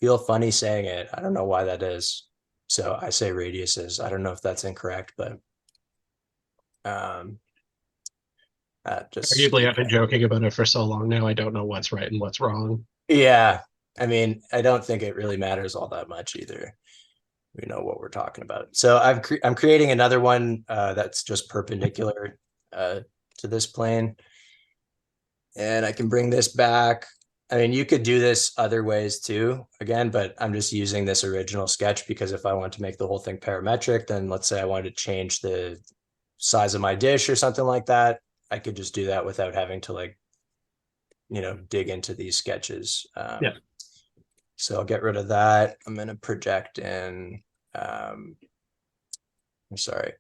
feel funny saying it. I don't know why that is. So I say radiuses. I don't know if that's incorrect, but just Arguably, I've been joking about it for so long now. I don't know what's right and what's wrong. Yeah, I mean, I don't think it really matters all that much either. we know what we're talking about. So I'm creating another one that's just perpendicular to this plane. And I can bring this back. I mean, you could do this other ways too, again, but I'm just using this original sketch because if I want to make the whole thing parametric, then let's say I wanted to change the size of my dish or something like that, I could just do that without having to like, you know, dig into these sketches. Yeah. So I'll get rid of that. I'm going to project in, I'm sorry.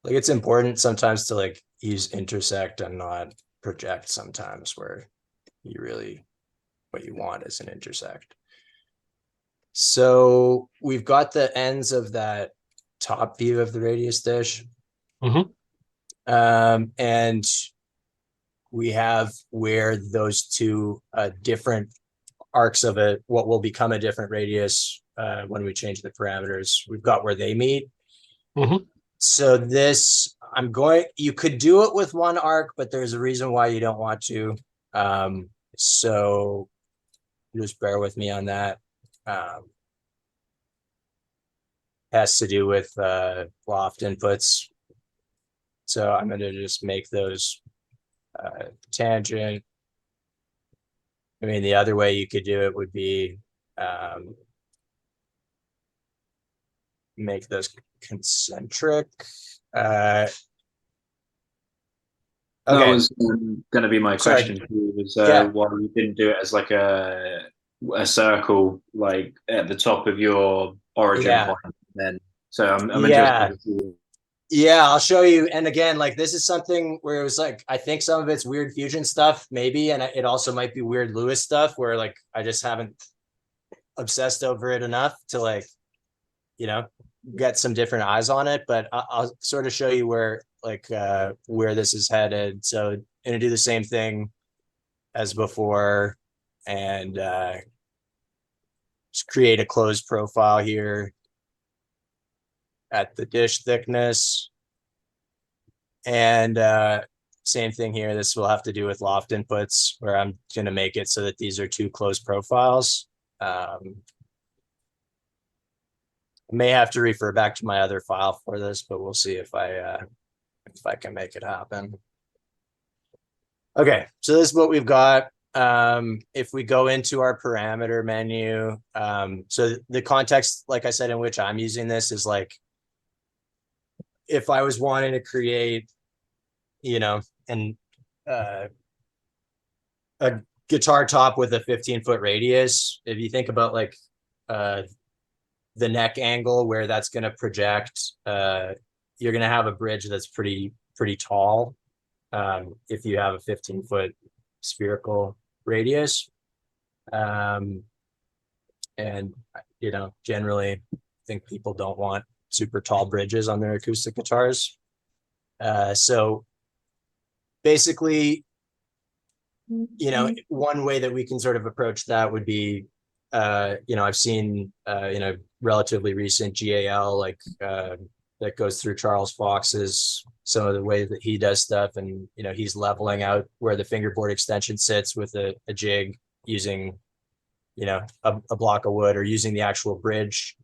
Like it's important sometimes to like use intersect and not project sometimes where you really, what you want is an intersect. So we've got the ends of that top view of the radius dish. And we have where those two different arcs of it, what will become a different radius when we change the parameters, we've got where they meet. So this, you could do it with one arc, but there's a reason why you don't want to. So just bear with me on that. Has to do with loft inputs. So I'm going to just make those tangent. I mean, the other way you could do it would be make those concentric. That was going to be my question. Was why you didn't do it as like a circle, like at the top of your origin point? Then, so I'm interested. Yeah, I'll show you. And again, like this is something where it was like, I think some of it's weird fusion stuff, maybe, and it also might be weird Lewis stuff where like I just haven't obsessed over it enough to like, you know, get some different eyes on it. But I'll sort of show you where like where this is headed. So I'm gonna do the same thing as before and just create a closed profile here at the dish thickness. And same thing here. This will have to do with loft inputs where I'm going to make it so that these are two closed profiles. I may have to refer back to my other file for this, but we'll see if I can make it happen. Okay, so this is what we've got. If we go into our parameter menu, so the context, like I said, in which I'm using this is like, if I was wanting to create, you know, a guitar top with a 15-foot radius, if you think about like the neck angle where that's going to project, you're going to have a bridge that's pretty tall if you have a 15-foot spherical radius. And, you know, generally I think people don't want super tall bridges on their acoustic guitars. So basically, you know, one way that we can sort of approach that would be, you know, I've seen, you know, relatively recent GAL, like that goes through Charles Fox's, some of the way that he does stuff. And, you know, he's leveling out where the fingerboard extension sits with a jig using, you know, a block of wood or using the actual bridge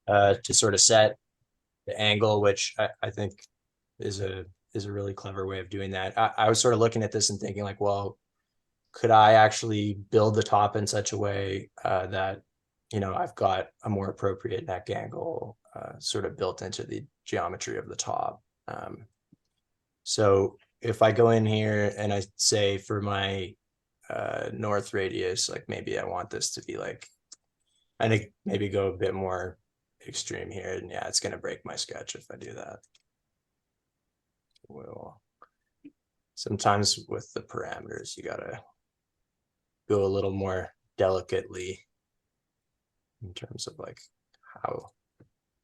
to sort of set the angle, which I think is a really clever way of doing that. I was sort of looking at this and thinking like, well, could I actually build the top in such a way that, you know, I've got a more appropriate neck angle sort of built into the geometry of the top. So if I go in here and I say for my north radius, like maybe I want this to be like, I think maybe go a bit more extreme here, and yeah, it's going to break my sketch if I do that. Well, sometimes with the parameters you gotta go a little more delicately in terms of like how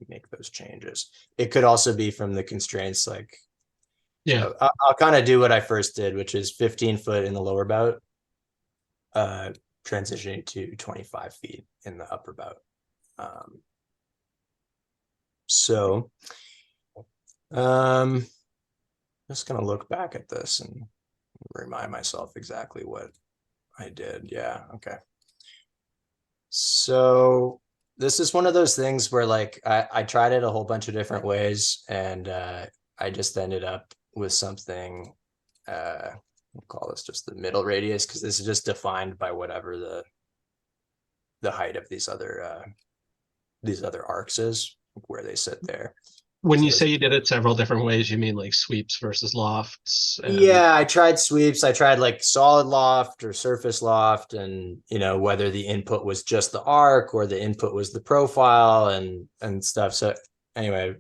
you make those changes. It could also be from the constraints, like, yeah, so I'll kind of do what I first did, which is 15 foot in the lower bout, transitioning to 25 feet in the upper bout. So just gonna look back at this and remind myself exactly what I did. Yeah, okay. So this is one of those things where like I tried it a whole bunch of different ways, and I just ended up with something, we'll call this just the middle radius, because this is just defined by whatever the height of these other arcs is, where they sit there. When you So say you did it several different ways, you mean like sweeps versus lofts? yeah, I tried sweeps. I tried like solid loft or surface loft, and whether the input was just the arc or the input was the profile and stuff. So anyway,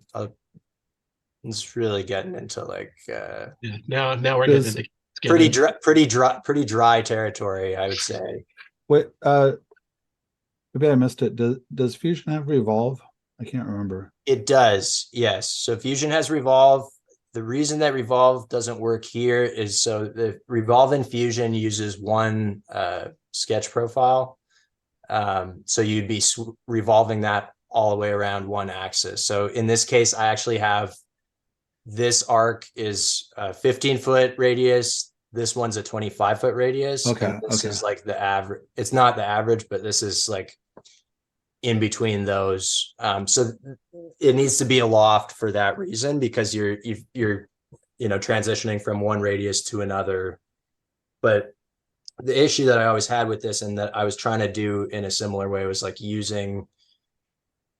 it's really getting into like Yeah. Now we're Does- getting into pretty dry territory, I would say. Wait, maybe I missed it. Does Fusion have Revolve? I can't remember. It does, yes. So Fusion has Revolve. The reason that Revolve doesn't work here is so the Revolve in Fusion uses one sketch profile. So you'd be revolving that all the way around one axis. So in this case, I actually have this arc is a 15-foot radius. This one's a 25-foot radius. Okay, And this okay. is like the average. It's not the average, but this is like in between those. So it needs to be a loft for that reason, because you're transitioning from one radius to another. But the issue that I always had with this, and that I was trying to do in a similar way, was like using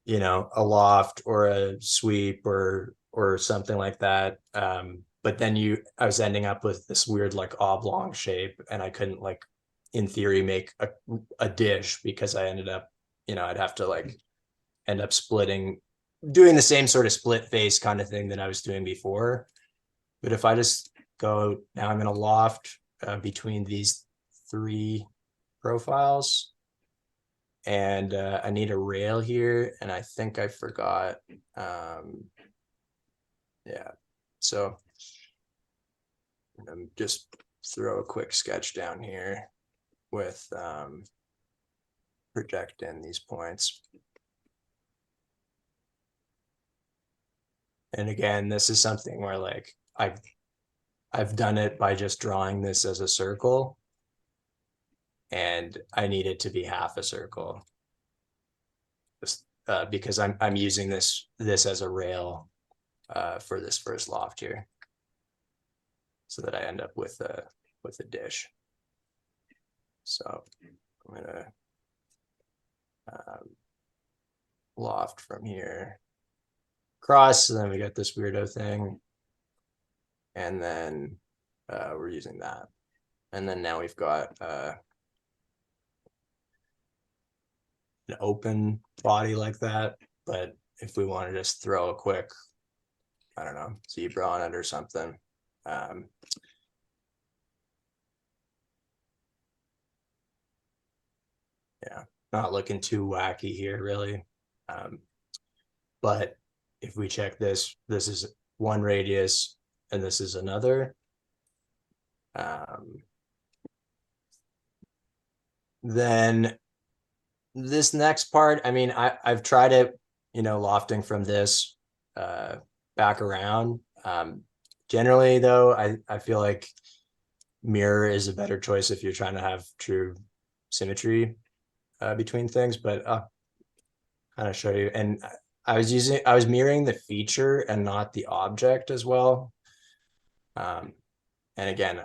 a loft or a sweep or something like that. But then I was ending up with this weird like oblong shape, and I couldn't like in theory make a dish, because I ended up I'd have to like end up doing the same sort of split face kind of thing that I was doing before. But if I just go, now I'm in a loft between these three profiles, and I need a rail here, and I think I forgot. Yeah, so just throw a quick sketch down here with project in these points. And again, this is something where like I've done it by just drawing this as a circle, and I need it to be half a circle, just because I'm using this as a rail for this first loft here, so that I end up with a dish. So I'm gonna loft from here across, and then we got this weirdo thing, and then we're using that, and then now we've got an open body like that. But if we want to just throw a quick, I don't know, zebra on it or something, yeah, not looking too wacky here really. But if we check this is one radius and this is another. Then this next part, I mean, I've tried it, lofting from this back around. Generally though, I feel like mirror is a better choice if you're trying to have true symmetry between things, but I'll kind of show you. And I was mirroring the feature and not the object as well. And again,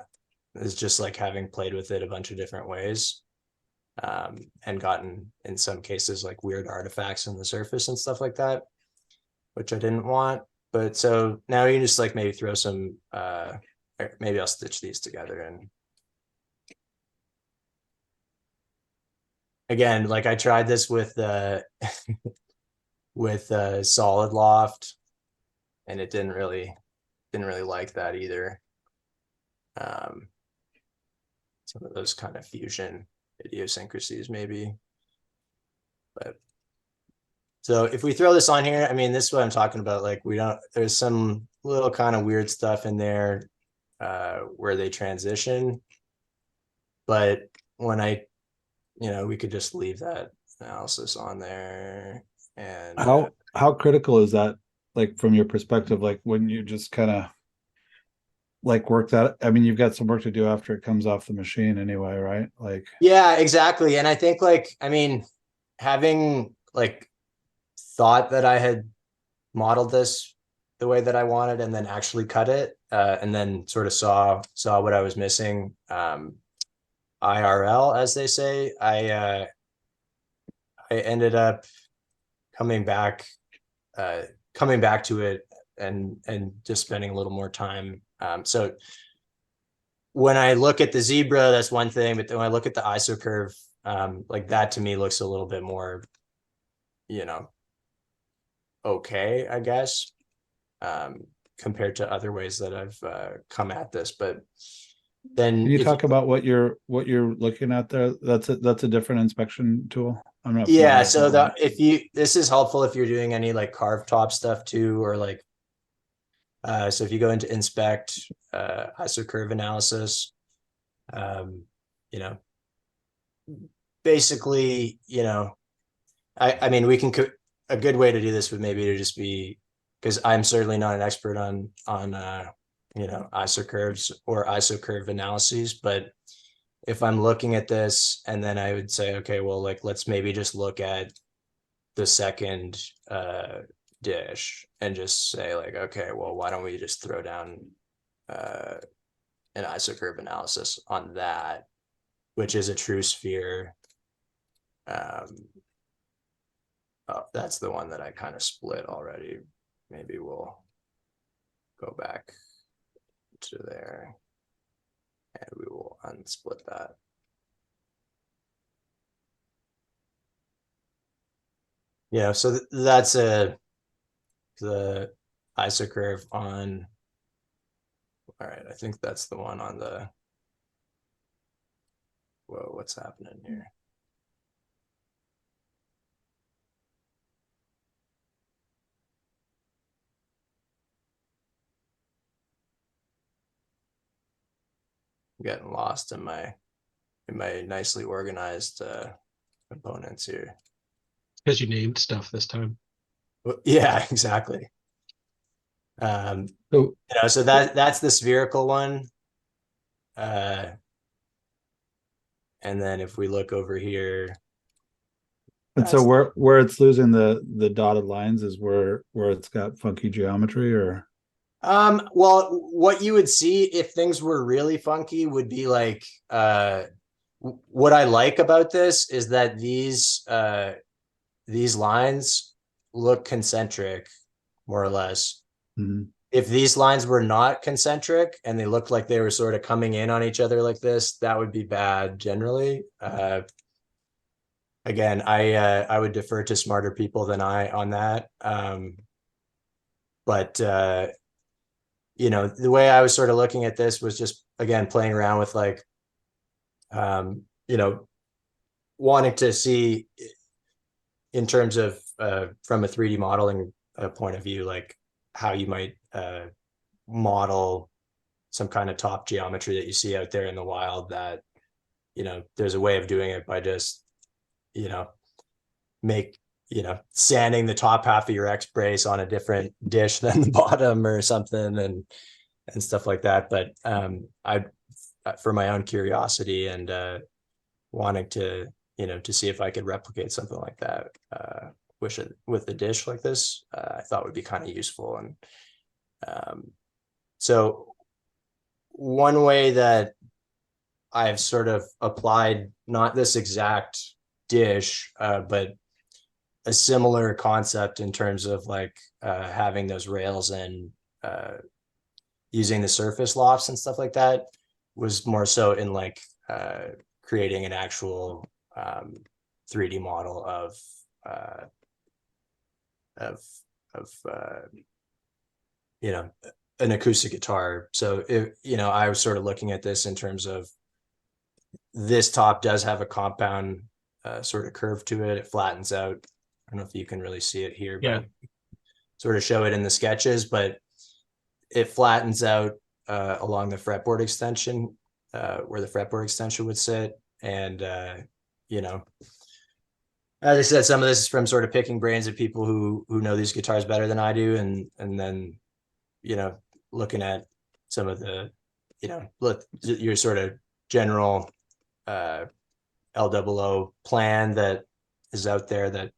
it's just like having played with it a bunch of different ways, and gotten in some cases like weird artifacts on the surface and stuff like that, which I didn't want. But so now you just like maybe throw some, maybe I'll stitch these together. And again, like I tried this with with solid loft, and it didn't really like that either. Some of those kind of fusion idiosyncrasies maybe. But so if we throw this on here, I mean, this is what I'm talking about. Like there's some little kind of weird stuff in there where they transition, but when we could just leave that analysis on there. And how critical is that, like from your perspective, like when you just kind of like work that? I mean, you've got some work to do after it comes off the machine anyway, right? Like, yeah, exactly. And I think like, I mean, having like thought that I had modeled this the way that I wanted and then actually cut it, and then sort of saw what I was missing. IRL, as they say, I ended up coming back to it and just spending a little more time. So when I look at the zebra, that's one thing, but then when I look at the ISO curve, like that to me looks a little bit more, okay, I guess, compared to other ways that I've come at this. But then Can you talk about what you're looking at there? That's a different inspection tool. I'm not. Yeah, familiar with so that one. this is helpful if you're doing any like carved top stuff too, or like so if you go into inspect ISO curve analysis, basically, I mean, we can a good way to do this would maybe to just be, because I'm certainly not an expert on ISO curves or ISO curve analyses, but if I'm looking at this and then I would say, okay, well, like, let's maybe just look at the second dish and just say like, okay, well, why don't we just throw down an ISO curve analysis on that, which is a true sphere. Oh, that's the one that I kind of split already. Maybe we'll go back to there and we will unsplit that. Yeah, so that's the ISO curve on, all right, I think that's the one on the, whoa, what's happening here? I'm getting lost in my nicely organized components here. Because you named stuff this time. Yeah, exactly. So that's the spherical one. And then if we look over here, and so where it's losing the dotted lines is where it's got funky geometry, or well, what you would see if things were really funky would be like what I like about this is that these lines look concentric, more or less. mm-hmm. If these lines were not concentric and they looked like they were sort of coming in on each other like this, that would be bad generally. Again, I would defer to smarter people than I on that. But the way I was sort of looking at this was just, again, playing around with like, wanting to see in terms of from a 3D modeling point of view, like how you might model some kind of top geometry that you see out there in the wild that, there's a way of doing it by just, sanding the top half of your X brace on a different dish than the bottom or something and stuff like that. But I, for my own curiosity and wanting to, to see if I could replicate something like that with a dish like this, I thought would be kind of useful. And so one way that I've sort of applied not this exact dish, but a similar concept in terms of like having those rails and using the surface lofts and stuff like that was more so in like creating an actual 3D model of an acoustic guitar. So if I was sort of looking at this in terms of this top does have a compound sort of curve to it. It flattens out. I don't know if you can really see it here, but sort of show it in the sketches, but it flattens out along the fretboard extension, where the fretboard extension would sit. And, as I said, some of this is from sort of picking brains of people who know these guitars better than I do. And then, looking at some of the, your sort of general LOO plan that is out there that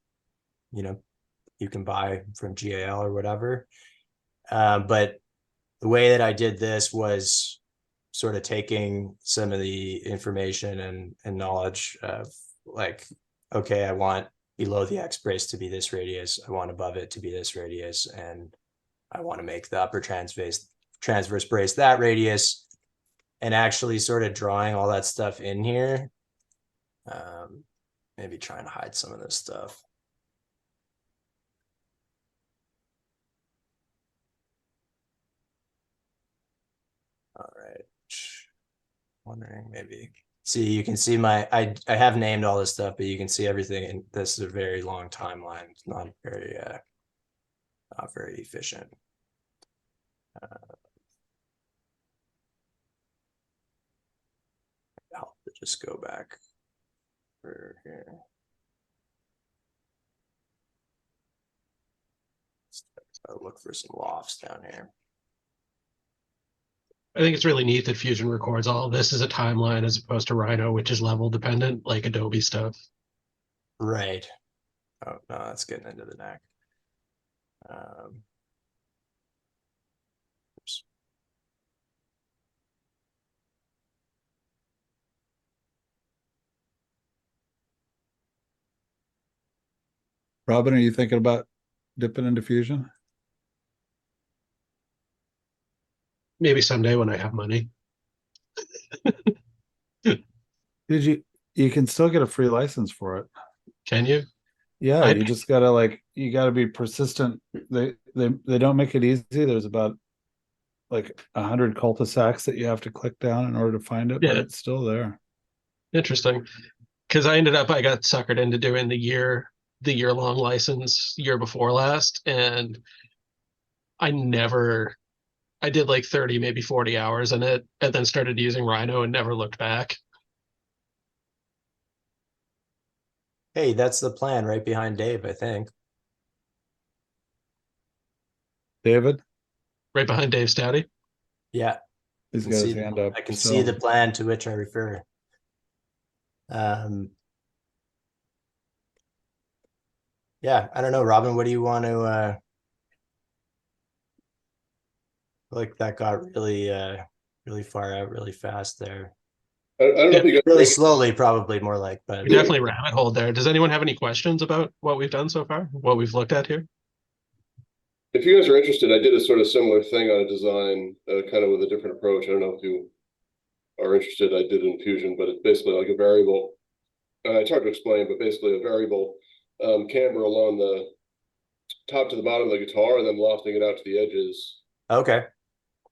you can buy from GAL or whatever. But the way that I did this was sort of taking some of the information and knowledge of like, okay, I want below the X brace to be this radius. I want above it to be this radius. And I want to make the upper transverse brace that radius, and actually sort of drawing all that stuff in here. Maybe trying to hide some of this stuff. All right. Wondering maybe. See, you can see I have named all this stuff, but you can see everything. And this is a very long timeline. It's not very efficient. I'll just go back for here. I'll look for some lofts down here. I think it's really neat that Fusion records all of this as a timeline as opposed to Rhino, which is level dependent, like Adobe stuff. Right. Oh, no, that's getting into the neck. Oops. Robin, are you thinking about dipping into Fusion? Maybe someday when I have money. You can still get a free license for it. Can you? Yeah, you just gotta you gotta be persistent. They don't make it easy. There's about like 100 cul-de-sacs that you have to click down in order to find it, but it's still there. Interesting. Because I got suckered into doing the year-long license year before last, and I did like 30, maybe 40 hours in it, and then started using Rhino and never looked back. Hey, that's the plan right behind Dave, I think. David? Right behind Dave Stouty? Yeah. He's got his hand up. I can see the plan to which I refer. Yeah, I don't know, Robin, what do you want to like that got really far out really fast there. I don't know if you guys Really slowly, probably more like, but We definitely rabbit hole there. Does anyone have any questions about what we've done so far? What we've looked at here? if you guys are interested, I did a sort of similar thing on a design, kind of with a different approach. I don't know if you are interested. I did in Fusion, but it's basically like a variable. It's hard to explain, but basically a variable camber along the top to the bottom of the guitar, and then lofting it out to the edges. okay.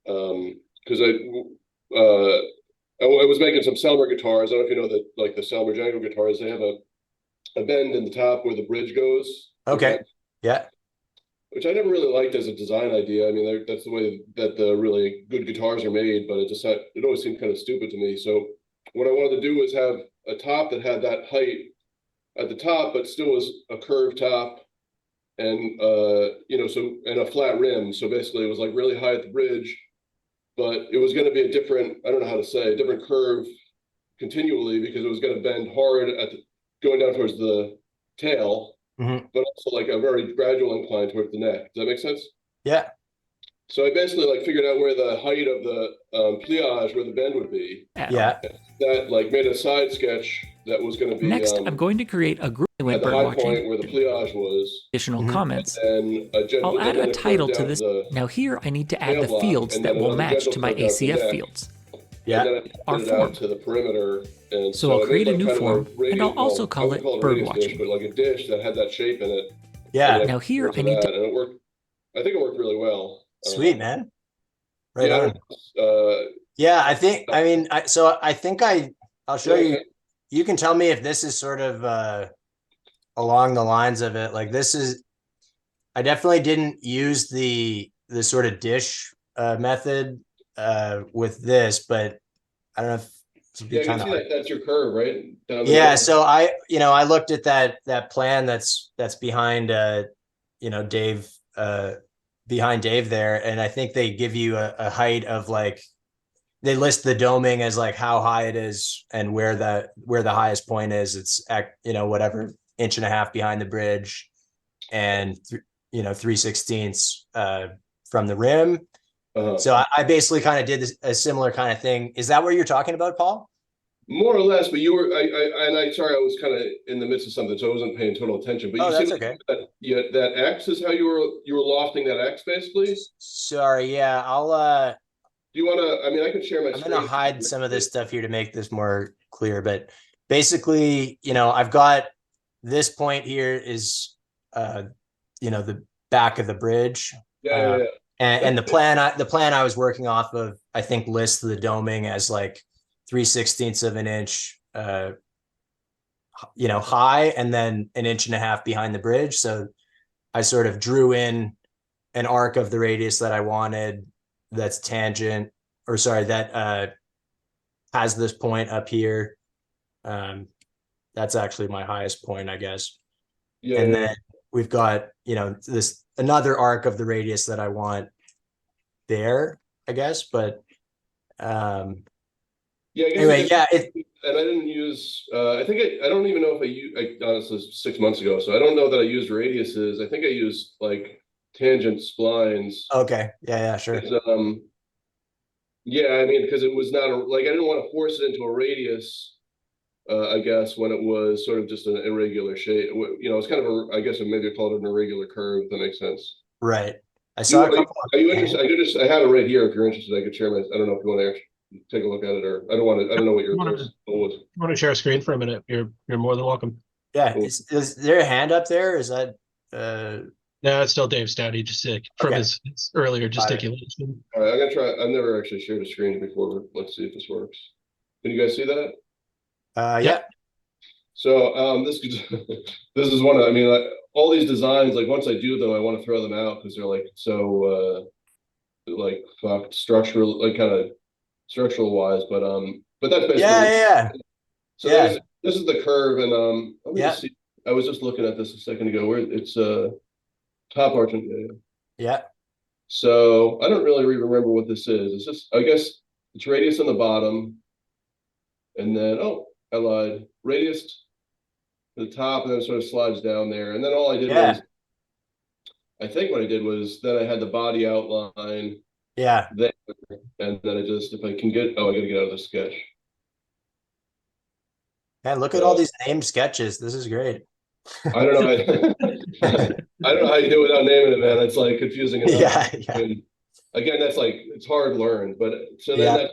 Because I was making some Selmer guitars. I don't know if you know that, like the Selmer Django guitars, they have a bend in the top where the bridge goes. Okay. Yeah. Which I never really liked as a design idea. I mean, that's the way that the really good guitars are made, but it always seemed kind of stupid to me. So what I wanted to do was have a top that had that height at the top, but still was a curved top, and and a flat rim. So basically, it was like really high at the bridge, but it was going to be a different, I don't know how to say, a different curve continually, because it was going to bend hard going down towards the tail. Mm-hmm. But also like a very gradual incline towards the neck. Does that make sense? Yeah. So I basically figured out where the height of the pliage, where the bend would be. Yeah. That made a side sketch that was going to be. Next, I'm going to create a group at the bird high watching. point where the pliage was. Additional comments. And I'll add a title to this. Now here I need to add the fields that will match to my ACF fields. Yeah. Our form. To the perimeter. And So I'll create a new kind of form, and I'll also call it bird radius watching. dish, but like a dish that had that shape in it. Yeah. And Now here went I need that, to. and it worked. I think it worked really well. Sweet, man. Right yeah, on. Yeah, I think, I'll show you. You can tell me if this is sort of along the lines of it. Like this is, I definitely didn't use the sort of dish method with this, but I don't know if it'd be Yeah, you can kind see of. that's your curve, right? Down the Yeah, middle. so I looked at that plan that's behind Dave behind Dave there, and I think they give you a height of they list the doming as how high it is and where the highest point is. It's at whatever 1.5 inches behind the bridge, and 3/16 from the rim. Uh-huh. So I basically kind of did a similar kind of thing. Is that what you're talking about, Paul? More or less, but you were sorry, I was kind of in the midst of something, so I wasn't paying total attention. But Oh, you that's seemed okay. that X is how you were lofting that X basically. Sorry, yeah, I'll Do you want to? I mean, I can share my I'm screen. gonna hide some of this stuff here to make this more clear, but basically, I've got this point here is the back of the bridge. Yeah. And the plan I was working off of, I think, lists the doming as like 3/16 of an inch high, and then 1.5 inches behind the bridge. So I sort of drew in an arc of the radius that I wanted that's tangent, or sorry, that has this point up here. That's actually my highest point, I guess. Yeah. And then we've got, this another arc of the radius that I want there, I guess. But yeah, I guess anyway, yeah. And I didn't use, I think I don't even know if I honestly, 6 months ago. So I don't know that I used radiuses. I think I used like tangent splines. Okay. Yeah, sure. Yeah, I mean, because it was not I didn't want to force it into a radius, I guess, when it was sort of just an irregular shape. It's kind of I guess maybe call it an irregular curve, if that makes sense. Right. I saw a couple. Are you interested? I have it right here. If you're interested, I could share my, I don't know if you want to take a look at it, or I don't know what your want to share a screen for a minute. You're more than welcome. Yeah. Cool. Is there a hand up there? Is that No, it's still Dave Stouty, just from his earlier gesticulation. All right, I'm gonna try. I've never actually shared a screen before. Let's see if this works. Can you guys see that? Yeah. So this this is one of, I mean, like all these designs, like once I do them, I want to throw them out because they're like so like fucked structural, like kind of structural wise, but that's basically yeah. So this is the curve, and let me just see. I was just looking at this a second ago. Where it's top argent. Yeah. So I don't really remember what this is. It's just, I guess it's radius on the bottom, and then I lied. Radius to the top, and then it sort of slides down there. And then all I did was, I think what I did was then I had the body outline. Yeah. There, and then if I can get, I gotta get out of the sketch. Man, look at all these named sketches. This is great. I don't know. I don't know how you do it without naming it, man. It's like confusing enough. Yeah. And again, that's like, it's hard learned, but so then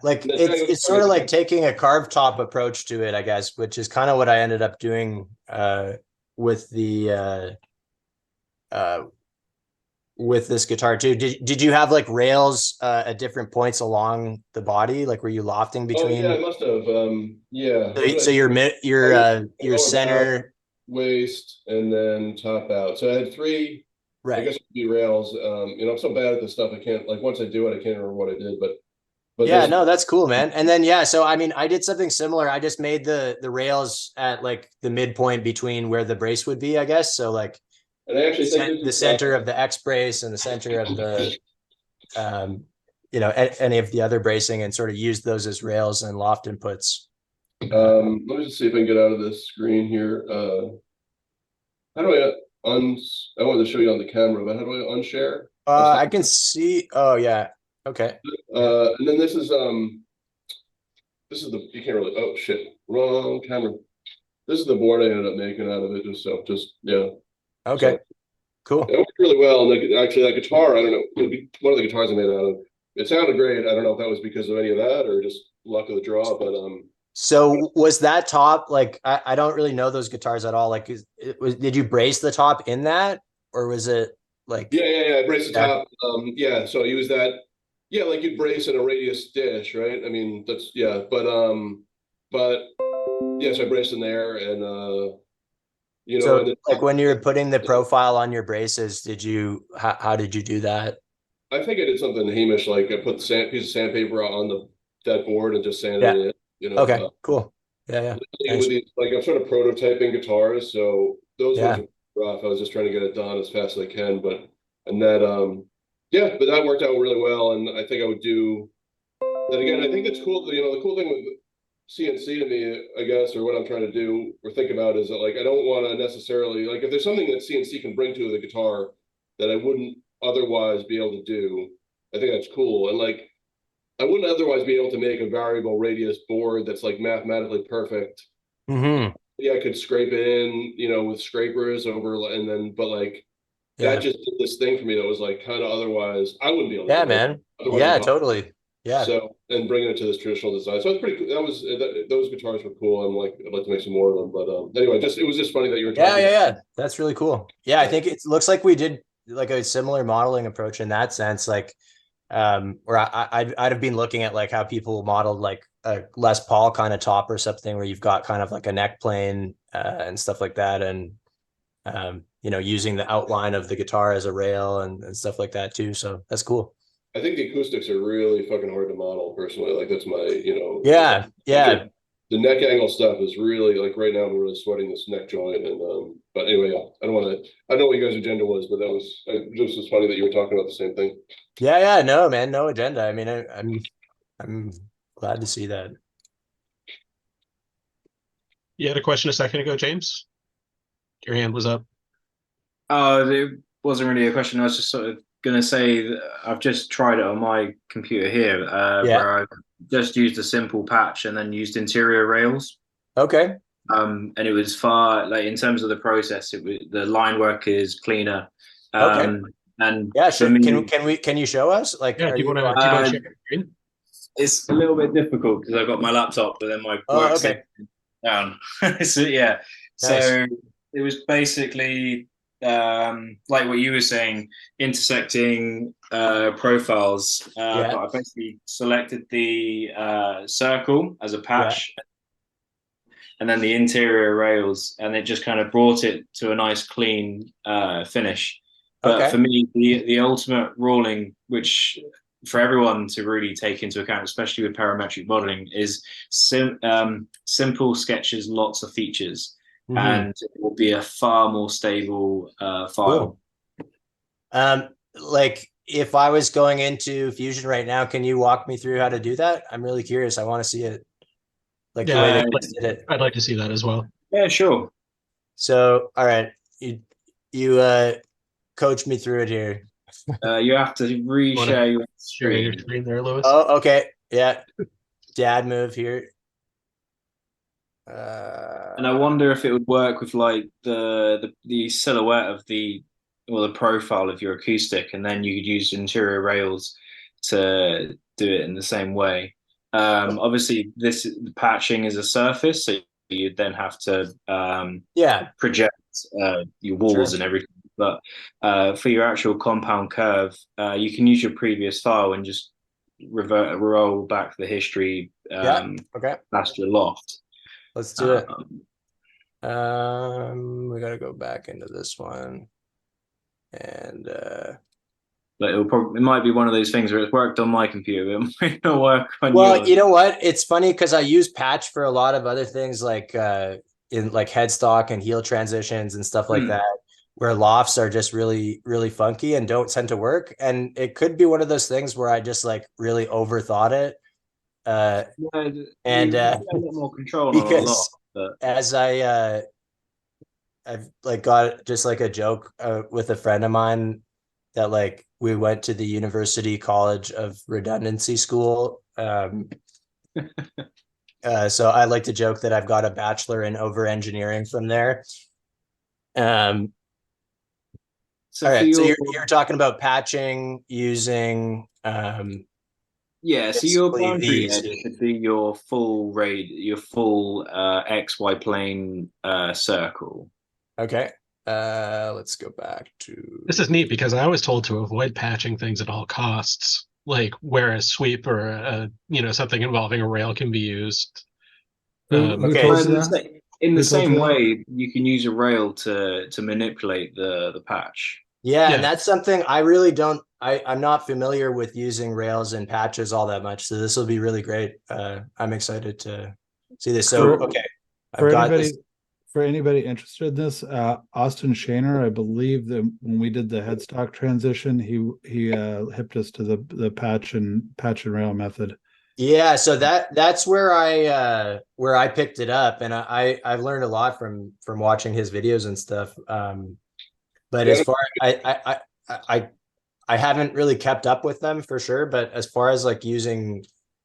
like it's sort of like taking a carved top approach to it, I guess, which is kind of what I ended up doing with the with this guitar too. Did you have like rails at different points along the body? Like, were you lofting between? Oh yeah, I must have. Yeah. So your center, waist, and then top out. So I had three. Right. I guess it'd be rails. I'm so bad at this stuff. I can't, like, once I do it, I can't remember what I did. But yeah, no, that's cool, man. And then so I mean, I did something similar. I just made the rails at like the midpoint between where the brace would be, I guess. So like. And I actually think the center of the X brace and the center of the, any of the other bracing, and sort of use those as rails and loft inputs. Let me just see if I can get out of this screen here. How do I I wanted to show you on the camera, but how do I unshare? I can see. Oh yeah. Okay. And then this is you can't really. Oh shit! Wrong camera. This is the board I ended up making out of it. Yeah. Okay, cool. It worked really well. And actually, that guitar, I don't know, one of the guitars I made out of, it sounded great. I don't know if that was because of any of that or just luck of the draw, but So was that top, like, I don't really know those guitars at all. Like, did you brace the top in that, or was it like? Yeah. I braced the top. Yeah. So use that. Yeah, like you'd brace in a radius dish, right? I mean, that's but yes, I braced in there, and so like when you were putting the profile on your braces, how did you do that? I think I did something Hamish, like I put the piece of sandpaper on that board and just sanded it in. Okay, cool. Yeah. Nice. Like I'm sort of prototyping guitars, so those ones are rough. I was just trying to get it done as fast as I can, but that worked out really well, and I think I would do that again. I think it's cool. The cool thing with CNC to me, I guess, or what I'm trying to do or think about is that, like, I don't want to necessarily, like, if there's something that CNC can bring to the guitar that I wouldn't otherwise be able to do, I think that's cool. And like, I wouldn't otherwise be able to make a variable radius board that's like mathematically perfect. Mm-hmm. Yeah, I could scrape it in, you know, with scrapers over, and then, but like, Yeah. that just did this thing for me that was like kind of otherwise I wouldn't be able to Yeah, do it. man. Otherwise, Yeah, I'm- totally. Yeah. So, and bringing it to this traditional design. So it's pretty cool. Those guitars were cool. I'm like, I'd like to make some more of them. But anyway, it was just funny that you were talking. Yeah. That's really cool. Yeah, I think it looks like we did like a similar modeling approach in that sense. Like, where I'd have been looking at like how people modeled like a Les Paul kind of top or something, where you've got kind of like a neck plane and stuff like that, and you know, using the outline of the guitar as a rail and stuff like that too. So that's cool. I think the acoustics are really fucking hard to model personally. Like that's my, you know. Yeah. The neck angle stuff is really like right now I'm really sweating this neck joint and but anyway, yeah, I don't know what you guys' agenda was, but that was just as funny that you were talking about the same thing. Yeah, no, man, no agenda. I mean, I'm glad to see that. You had a question a second ago, James? Your hand was up. Oh, it wasn't really a question. I was just sort of going to say that I've just tried it on my computer here, where I've just used a simple patch and then used interior rails. Okay. And it was far, like, in terms of the process, the line work is cleaner. Okay. And yeah, sure. Me, can you show us? Like, yeah, do you want to share your screen? It's a little bit difficult because I've got my laptop, but then my work's down. So yeah, nice. So it was basically like what you were saying, intersecting profiles. But I basically selected the circle as a patch, and then the interior rails, and it just kind of brought it to a nice clean finish. But for me, the ultimate ruling, which for everyone to really take into account, especially with parametric modeling, is simple sketches, lots of features. And it will be a far more stable file. Cool. Like if I was going into Fusion right now, can you walk me through how to do that? I'm really curious. I want to see it. Like the way they listed it. I'd like to see that as well. Yeah, sure. So, all right, you coach me through it here. You have to reshare your screen there, Lewis. Oh, okay. Yeah. Dad move here. And I wonder if it would work with like the silhouette of the profile of your acoustic, and then you could use interior rails to do it in the same way. Obviously the patching is a surface, so you'd then have to project your walls and everything. But for your actual compound curve, you can use your previous file and just roll back the history past your loft. Let's do it. We got to go back into this one, and but it might be one of those things where it's worked on my computer, but it might not work on yours. Well, you know what? It's funny because I use Patch for a lot of other things, like in like headstock and heel transitions and stuff like that, where lofts are just really, really funky and don't tend to work. And it could be one of those things where I just like really overthought it. And you have a lot more control because on a lot, but... as I've like got just like a joke with a friend of mine that like we went to the University College of Redundancy School. So I like to joke that I've got a bachelor in over engineering from there. So all right, so you're talking about patching using so your boundary edge should be your full XY plane circle. Okay. Let's go back to... This is neat because I was told to avoid patching things at all costs, like where a sweep or something involving a rail can be used. In the same way, you can use a rail to manipulate the patch. Yeah, and that's something I really don't. I'm not familiar with using rails and patches all that much, so this will be really great. I'm excited to see this. So, for anybody interested in this, Austin Shaner, I believe that when we did the headstock transition, he hipped us to the patch and rail method. Yeah, so that's where I picked it up, and I've learned a lot from watching his videos and stuff. But Yeah, as far I haven't really kept up with them for sure. But as far as like using,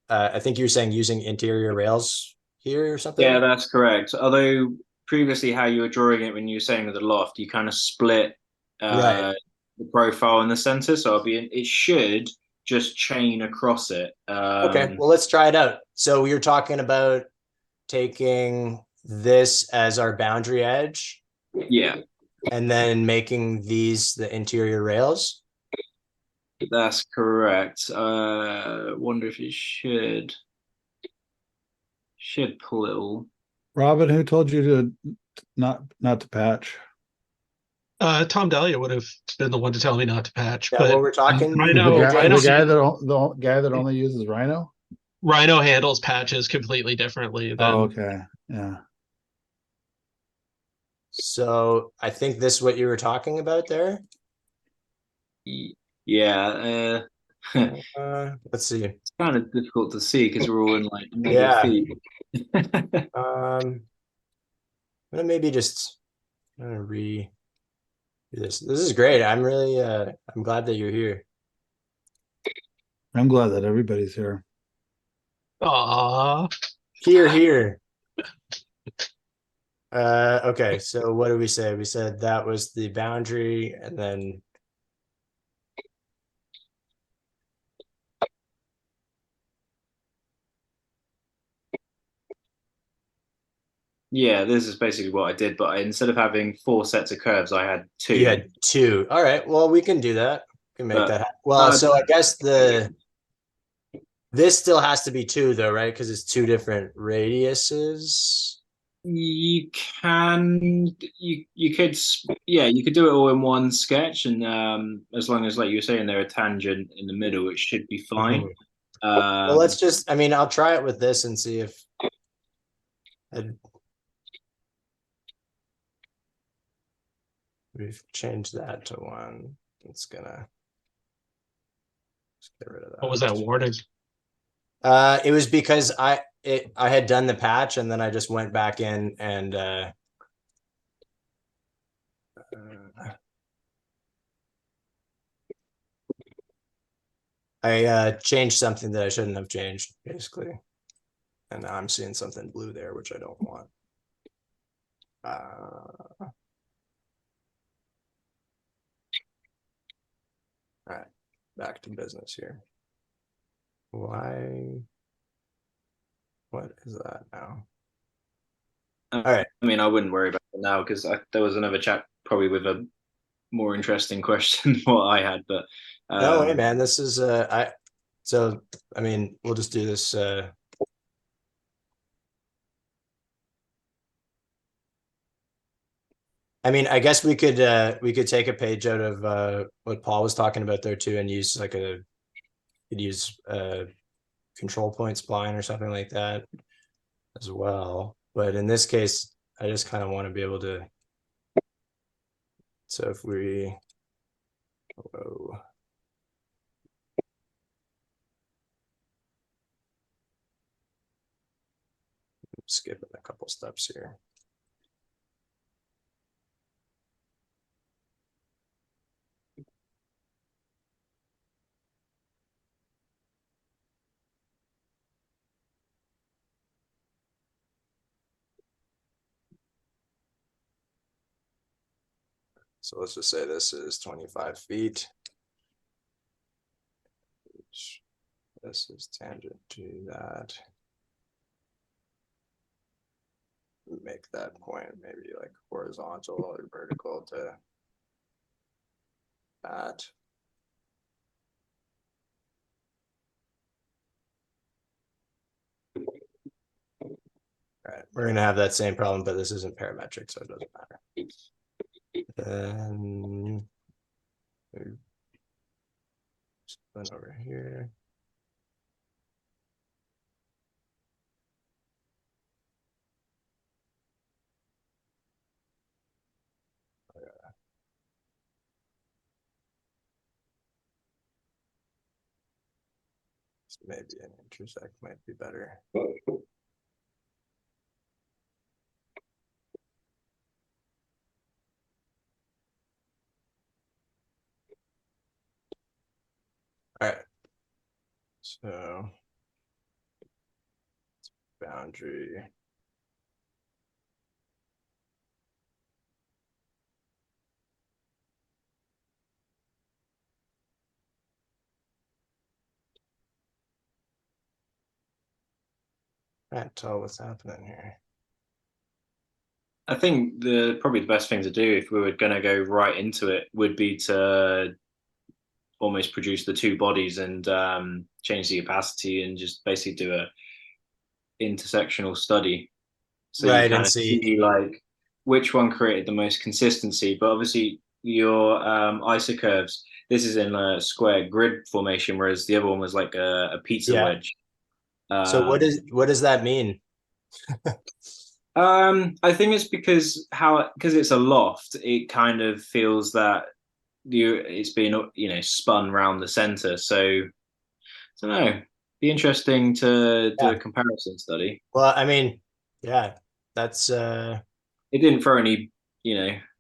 I think you were saying using interior rails here or something. Yeah, that's correct. Although previously, how you were drawing it when you were saying with the loft, you kind of split Right. the profile in the center, so it should just chain across it. Okay, well, let's try it out. So we were talking about taking this as our boundary edge Yeah, and then making these the interior rails. that's correct. Wonder if you should pull it all. Robin, who told you to not to patch? Tom Dahlia would have been the one to tell me not to patch, Yeah, but well, we're talking Rhino, The guy that only uses Rhino. Rhino handles patches completely differently than. Oh, okay, yeah. So I think this is what you were talking about there. Yeah, Let's see. it's kind of difficult to see because we're all in like Yeah. feet. I'm gonna maybe just re do this. This is great. I'm really I'm glad that you're here. I'm glad that everybody's here. Aww. Here. Okay, so what did we say? We said that was the boundary, and then Yeah, this is basically what I did, but instead of having 4 sets of curves, I had 2. you had 2. All right, well, we can do that. We can make But, that happen. Well, so I guess this still has to be 2 though, right? Because it's 2 different radiuses. you could you could do it all in one sketch, and as long as, like you were saying, there a tangent in the middle, it should be fine. Well, let's just, I mean, I'll try it with this and see if we've changed that to 1. It's gonna get rid of that. What was that warning? It was because I had done the patch and then I just went back in and I changed something that I shouldn't have changed, basically. And now I'm seeing something blue there, which I don't want. All right, back to business here. Why? What is that now? All right. I mean, I wouldn't worry about it now because there was another chat probably with a more interesting question than what I had. But no way, man. This is So I mean, we'll just do this. I mean, I guess we could take a page out of what Paul was talking about there too, and use like could use control point spline or something like that as well. But in this case, I just kind of want to be able to. So if we, skipping a couple steps here. So let's just say this is 25 feet. This is tangent to that. Make that point maybe like horizontal or vertical to that. All right, we're gonna have that same problem, but this isn't parametric, so it doesn't matter. Then spin over here. Maybe an intersect might be better. All right. So boundary. Can't tell what's happening here. I think probably the best thing to do if we were going to go right into it would be to almost produce the two bodies and change the opacity and just basically do a intersectional study. So Right, you kind and of see- see like which one created the most consistency. But obviously your isocurves, this is in a square grid formation, whereas the other one was like a pizza Yeah. wedge. So what does that mean? I think it's because it's a loft, it kind of feels that it's been spun round the center. So I don't know. Be interesting to do a comparison study. Well, I mean, yeah, that's It didn't throw any,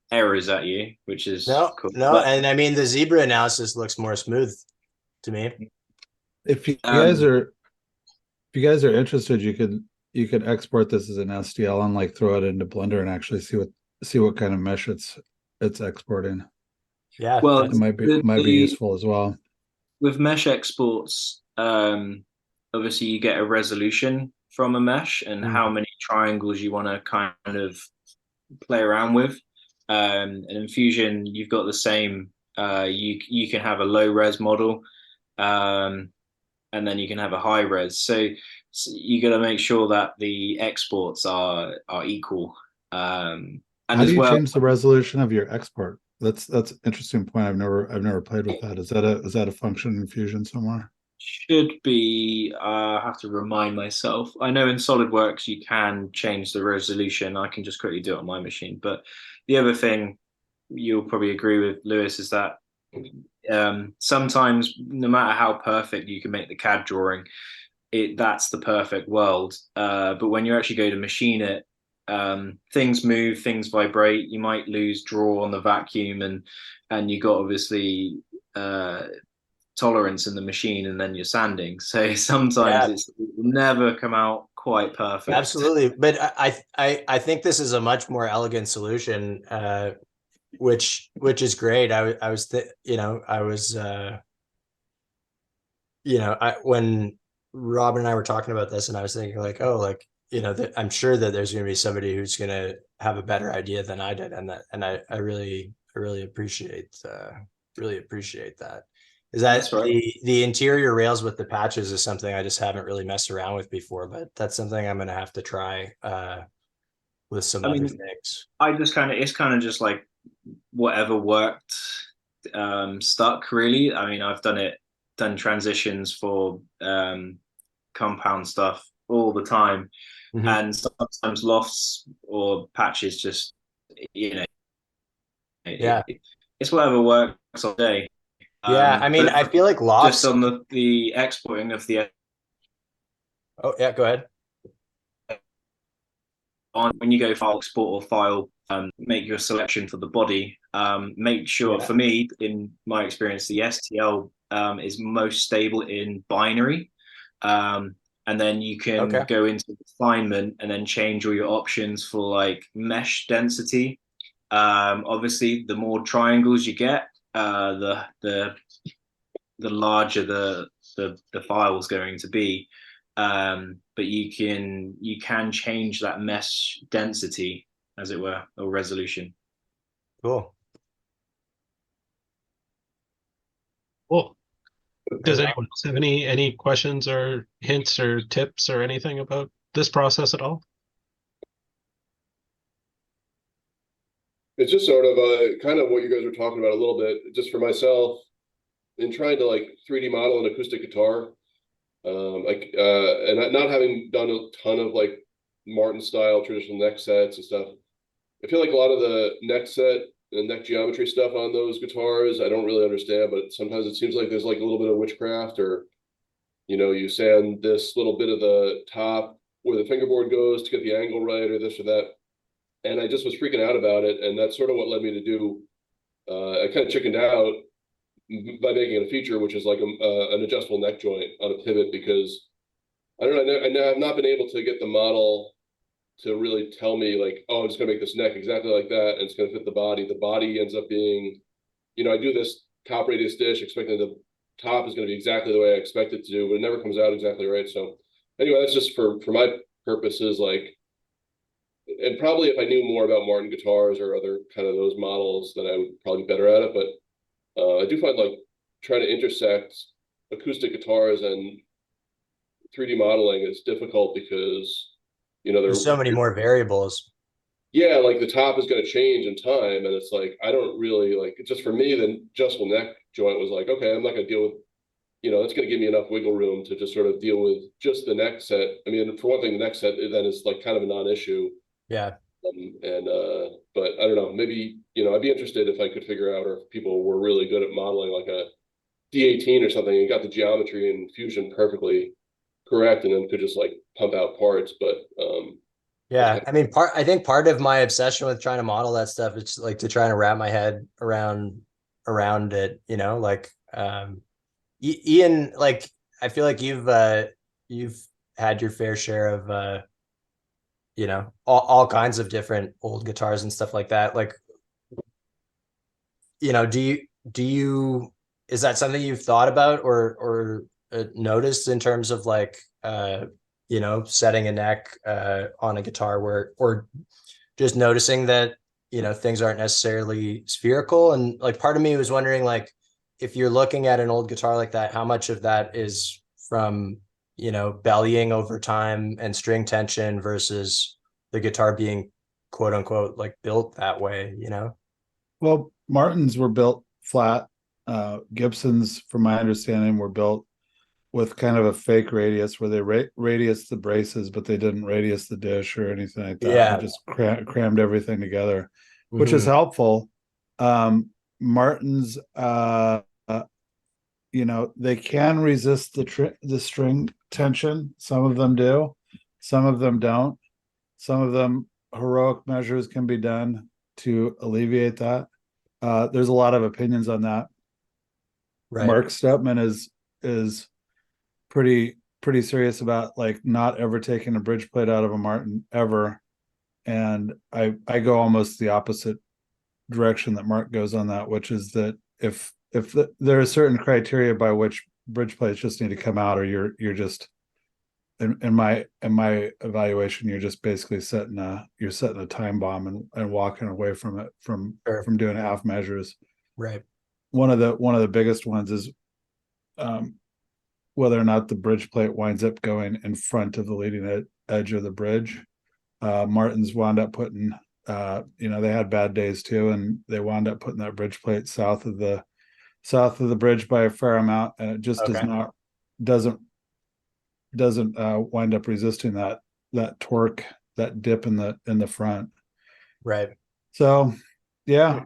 errors at you, which is cool. No, and I mean the zebra analysis looks more smooth to me. If you guys are interested, you could export this as an STL and like throw it into Blender and actually see what kind of mesh it's exporting. Yeah, well, it might be useful as well. With mesh exports, obviously you get a resolution from a mesh and how many triangles you want to kind of play around with. And in Fusion, you've got the same. You can have a low res model, and then you can have a high res. So you got to make sure that the exports are equal. And how do you change the resolution of your export? That's an interesting point. I've never played with that. Is that a function in Fusion somewhere? Should be. I have to remind myself. I know in SolidWorks you can change the resolution. I can just quickly do it on my machine. But the other thing you'll probably agree with, Lewis, is that sometimes no matter how perfect you can make the CAD drawing, that's the perfect world. But when you actually go to machine it, things move, things vibrate. You might lose draw on the vacuum, and you got obviously tolerance in the machine, and then you're sanding. So sometimes it will never come out quite perfect. Absolutely, but I think this is a much more elegant solution, which is great. When Robin and I were talking about this, and I was thinking like, I'm sure that there's going to be somebody who's going to have a better idea than I did, and I really appreciate that. Is that right? The interior rails with the patches is something I just haven't really messed around with before, but that's something I'm going to have to try with some other things. It's kind of just like whatever worked stuck, really. I mean, I've done transitions for compound stuff all the time, and sometimes lofts or patches just it's whatever works all day. I mean, I feel like lofts just on the exporting of the. Oh yeah, go ahead. When you go file export or file, make your selection for the body. Make sure, for me, in my experience, the STL is most stable in binary. And then you can go into refinement and then change all your options for like mesh density. Obviously, the more triangles you get, the larger the file is going to be. But you can change that mesh density, as it were, or resolution. Cool. Does anyone else have any questions or hints or tips or anything about this process at all? It's just sort of kind of what you guys were talking about a little bit, just for myself, in trying to like 3D model an acoustic guitar. And not having done a ton of like Martin style traditional neck sets and stuff, I feel like a lot of the neck set and neck geometry stuff on those guitars I don't really understand, but sometimes it seems like there's like a little bit of witchcraft or you sand this little bit of the top where the fingerboard goes to get the angle right or this or that. And I just was freaking out about it. And that's sort of what led me to do, I kind of chickened out by making it a feature, which is like an adjustable neck joint on a pivot, because I don't know, I've not been able to get the model to really tell me like, oh, I'm just gonna make this neck exactly like that, and it's gonna fit the body. The body ends up being, I do this top radius dish expecting the top is gonna be exactly the way I expect it to do, but it never comes out exactly right. So anyway, that's just for my purposes, like, and probably if I knew more about Martin guitars or other kind of those models, then I would probably be better at it. But I do find like trying to intersect acoustic guitars and 3D modeling is difficult because there's so many more variables. Yeah, like the top is going to change in time, and it's like I don't really like. Just for me, the adjustable neck joint was like, okay, I'm not going to deal with, that's going to give me enough wiggle room to just sort of deal with just the neck set. I mean, for one thing, the neck set then is like kind of a non-issue. Yeah. But I don't know, maybe, I'd be interested if I could figure out, or if people were really good at modeling like a D18 or something and got the geometry and Fusion perfectly correct, and then could just like pump out parts. But yeah, I mean, I think part of my obsession with trying to model that stuff is like to try to wrap my head around it, like Ian, like I feel like you've had your fair share of all kinds of different old guitars and stuff like that. Like, do you is that something you've thought about or noticed in terms of like setting a neck on a guitar or just noticing that things aren't necessarily spherical? And like part of me was wondering, like, if you're looking at an old guitar like that, how much of that is from bellying over time and string tension versus the guitar being quote unquote like built that way? Well, Martins were built flat. Gibsons, from my understanding, were built with kind of a fake radius where they radius the braces, but they didn't radius the dish or anything like that. Yeah. They just crammed everything together, which is helpful. Martins, they can resist the string tension. Some of them do, some of them don't. Some of them, heroic measures can be done to alleviate that. There's a lot of opinions on that. Right. Mark Stepman is pretty serious about like not ever taking a bridge plate out of a Martin ever, and I go almost the opposite direction that Mark goes on that, which is that if there are certain criteria by which bridge plates just need to come out, or you're just in my evaluation, you're just basically setting a time bomb and walking away from it from doing half measures. Right. One of the biggest ones is whether or not the bridge plate winds up going in front of the leading edge of the bridge. Martins wound up putting, they had bad days too, and they wound up putting that bridge plate south of the bridge by a fair amount, and it just doesn't wind up resisting that torque, that dip in the front. Right. So yeah,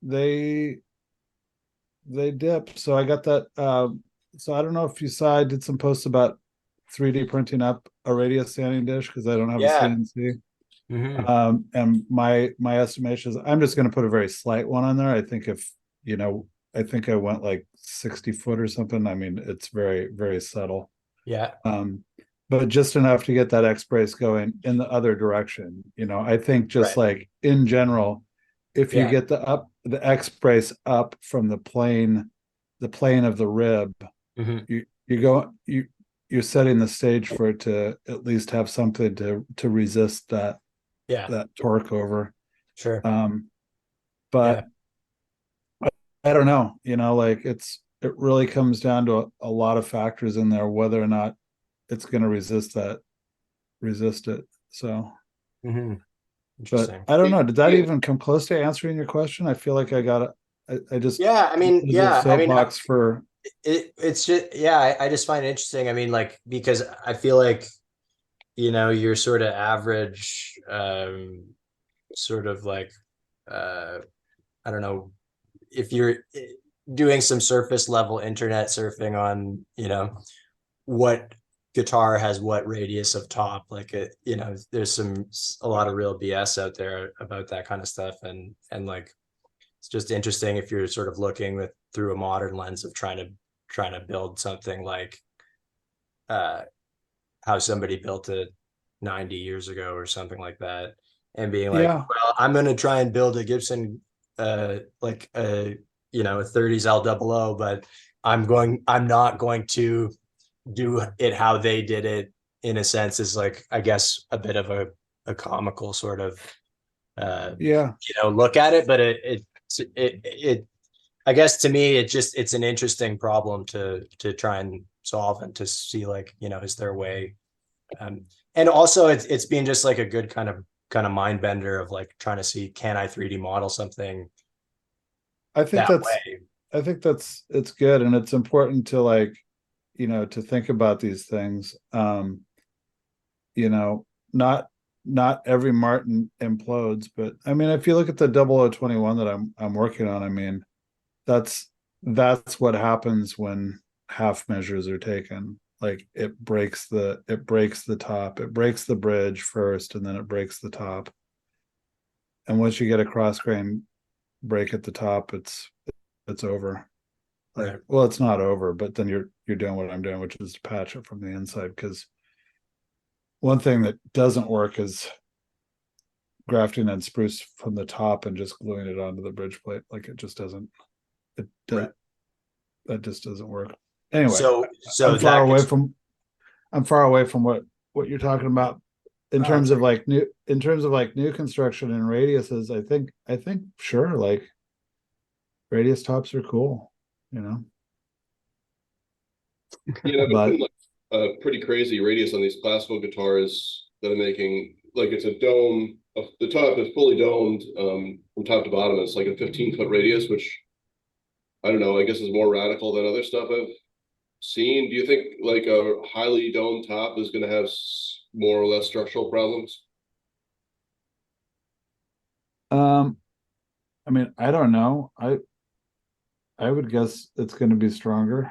they dip. So I got that. So I don't know if you saw, I did some posts about 3D printing up a radius sanding dish because I don't have a CNC. Mm-hmm. And my estimation is I'm just going to put a very slight one on there. I think I think I went like 60 foot or something. I mean, it's very, very subtle. Yeah. But just enough to get that X brace going in the other direction. I think just like in general, if you get the X brace up from the plane of the rib, you're setting the stage for it to at least have something to resist that torque over. Sure. But I don't know, like it really comes down to a lot of factors in there, whether or not it's going to resist it. So, but I don't know. Did that even come close to answering your question? I feel like I got it. I just, soapbox for it's just, I just find it interesting. I mean, like, because I feel like, you're sort of average, sort of like, I don't know, if you're doing some surface level internet surfing on, you know, what guitar has what radius of top. Like it, you know, there's a lot of real BS out there about that kind of stuff. And like, it's just interesting if you're sort of looking through a modern lens of trying to build something like how somebody built it 90 years ago or something like that, and being like, well, I'm going to try and build a Gibson like a, you know, a 30s L00, but I'm not going to do it how they did it, in a sense, is like, I guess, a bit of a comical sort of you know, look at it. But it I guess to me, it's an interesting problem to try and solve, and to see, like, you know, is there a way, and also it's been just like a good kind of mind bender of like trying to see, can I 3D model something? I think it's good, and it's important to, like, you know, to think about these things. You know, not every Martin implodes, but I mean, if you look at the 0021 that I'm working on, I mean, that's what happens when half measures are taken. Like it breaks the top, it breaks the bridge first, and then it breaks the top. And once you get a cross grain break at the top, it's over. Like, well, it's not over, but then you're doing what I'm doing, which is to patch it from the inside. Because one thing that doesn't work is grafting and spruce from the top and just gluing it onto the bridge plate. Like it just doesn't. That just doesn't work. Anyway, so I'm far away from what you're talking about in terms of like new construction and radiuses. I think sure, like radius tops are cool, you know. Yeah, but like a pretty crazy radius on these classical guitars that I'm making. Like it's a dome. The top is fully domed from top to bottom. It's like a 15-foot radius, which I don't know, I guess is more radical than other stuff I've seen. Do you think like a highly domed top is going to have more or less structural problems? I mean, I don't know. I would guess it's going to be stronger.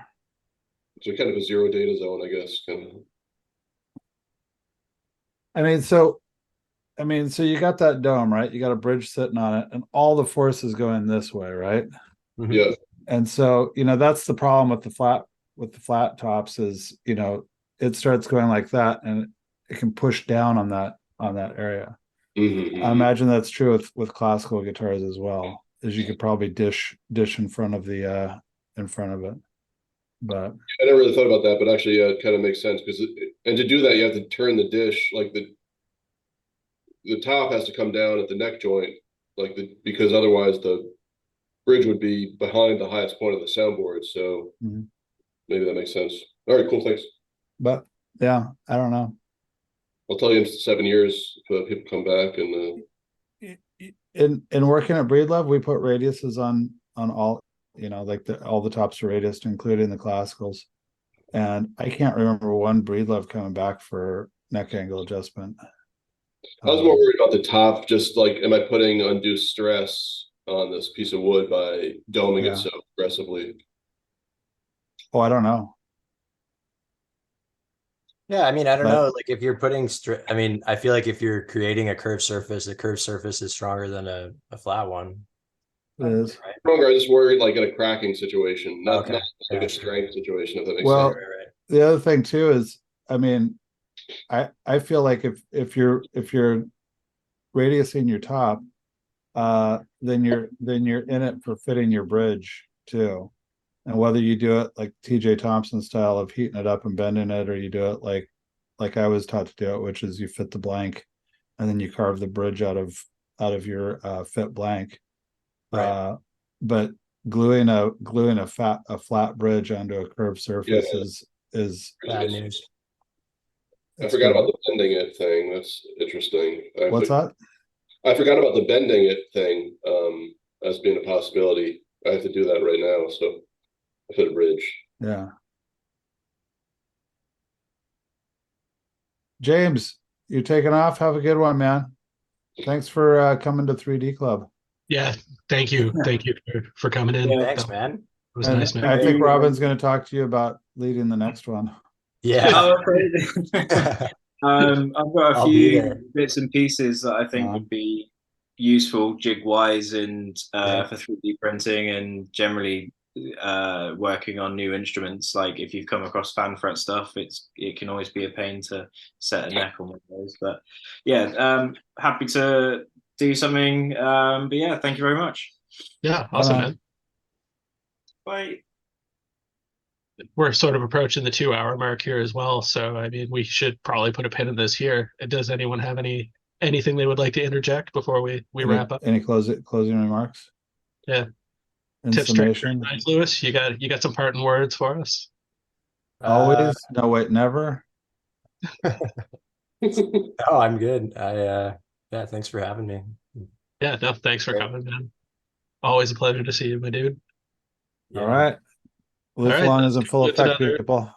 So kind of a zero data zone, I guess. Kind of. I mean, so you got that dome, right? You got a bridge sitting on it, and all the force is going this way, right? Mm-hmm. Yeah. And so, you know, that's the problem with the flat tops is, you know, it starts going like that, and it can push down on that area. Mm-hmm. I imagine that's true with classical guitars as well, as you could probably dish in front of it. But I never really thought about that, but actually, it kind of makes sense, because and to do that, you have to turn the dish, like the top has to come down at the neck joint, like because otherwise the bridge would be behind the highest point of the soundboard. So maybe that makes sense. All right, cool, thanks. But yeah, I don't know. I'll tell you in 7 years if people come back. And in working at Breedlove, we put radiuses on all, you know, like all the tops are radiused, including the classicals. And I can't remember one Breedlove coming back for neck angle adjustment. I was more worried about the top, just like, am I putting undue stress on this piece of wood by doming it so aggressively? Oh, I don't know. Yeah, I mean, I don't know. Like if you're putting I mean, I feel like if you're creating a curved surface, the curved surface is stronger than a flat one. It is. Right? Stronger. I just worried like in a cracking situation, not like a strength situation, if that makes sense. Right. The other thing too is, I mean, I feel like if you're radiusing your top, then you're in it for fitting your bridge too. And whether you do it like TJ Thompson style of heating it up and bending it, or you do it like I was taught to do it, which is you fit the blank and then you carve the bridge out of your fit blank. Right. But gluing a flat bridge onto a curved surface is bad news. I forgot about the bending it thing. That's interesting. What's that? I forgot about the bending it thing as being a possibility. I have to do that right now. So I fit a bridge. Yeah. James, you're taking off. Have a good one, man. Thanks for coming to 3D Club. Yeah, thank you. Thank you for coming in. Yeah, thanks, man. was And nice, man. I think Robin's going to talk to you about leading the next one. Yeah. Oh, okay. I've got a I'll be few there. bits and pieces that I think would be useful jig wise and for 3D printing and generally working on new instruments. Like if you've come across fan fret stuff, it can always be a pain to set a neck on one of those. But yeah, happy to do something. But yeah, thank you very much. Yeah, awesome, man. Bye. We're sort of approaching the 2-hour mark here as well, so I mean, we should probably put a pin in this here. Does anyone have anything they would like to interject before we wrap up? Any closing remarks? Yeah. In Tips, summation, tricks, Lewis, you got some parting words for us? always, no wait, never. No, I'm good. Yeah, thanks for having me. Yeah, no, thanks for coming, man. Always a pleasure to see you, my dude. All right. Live All right, long isn't full that's effect, another- people.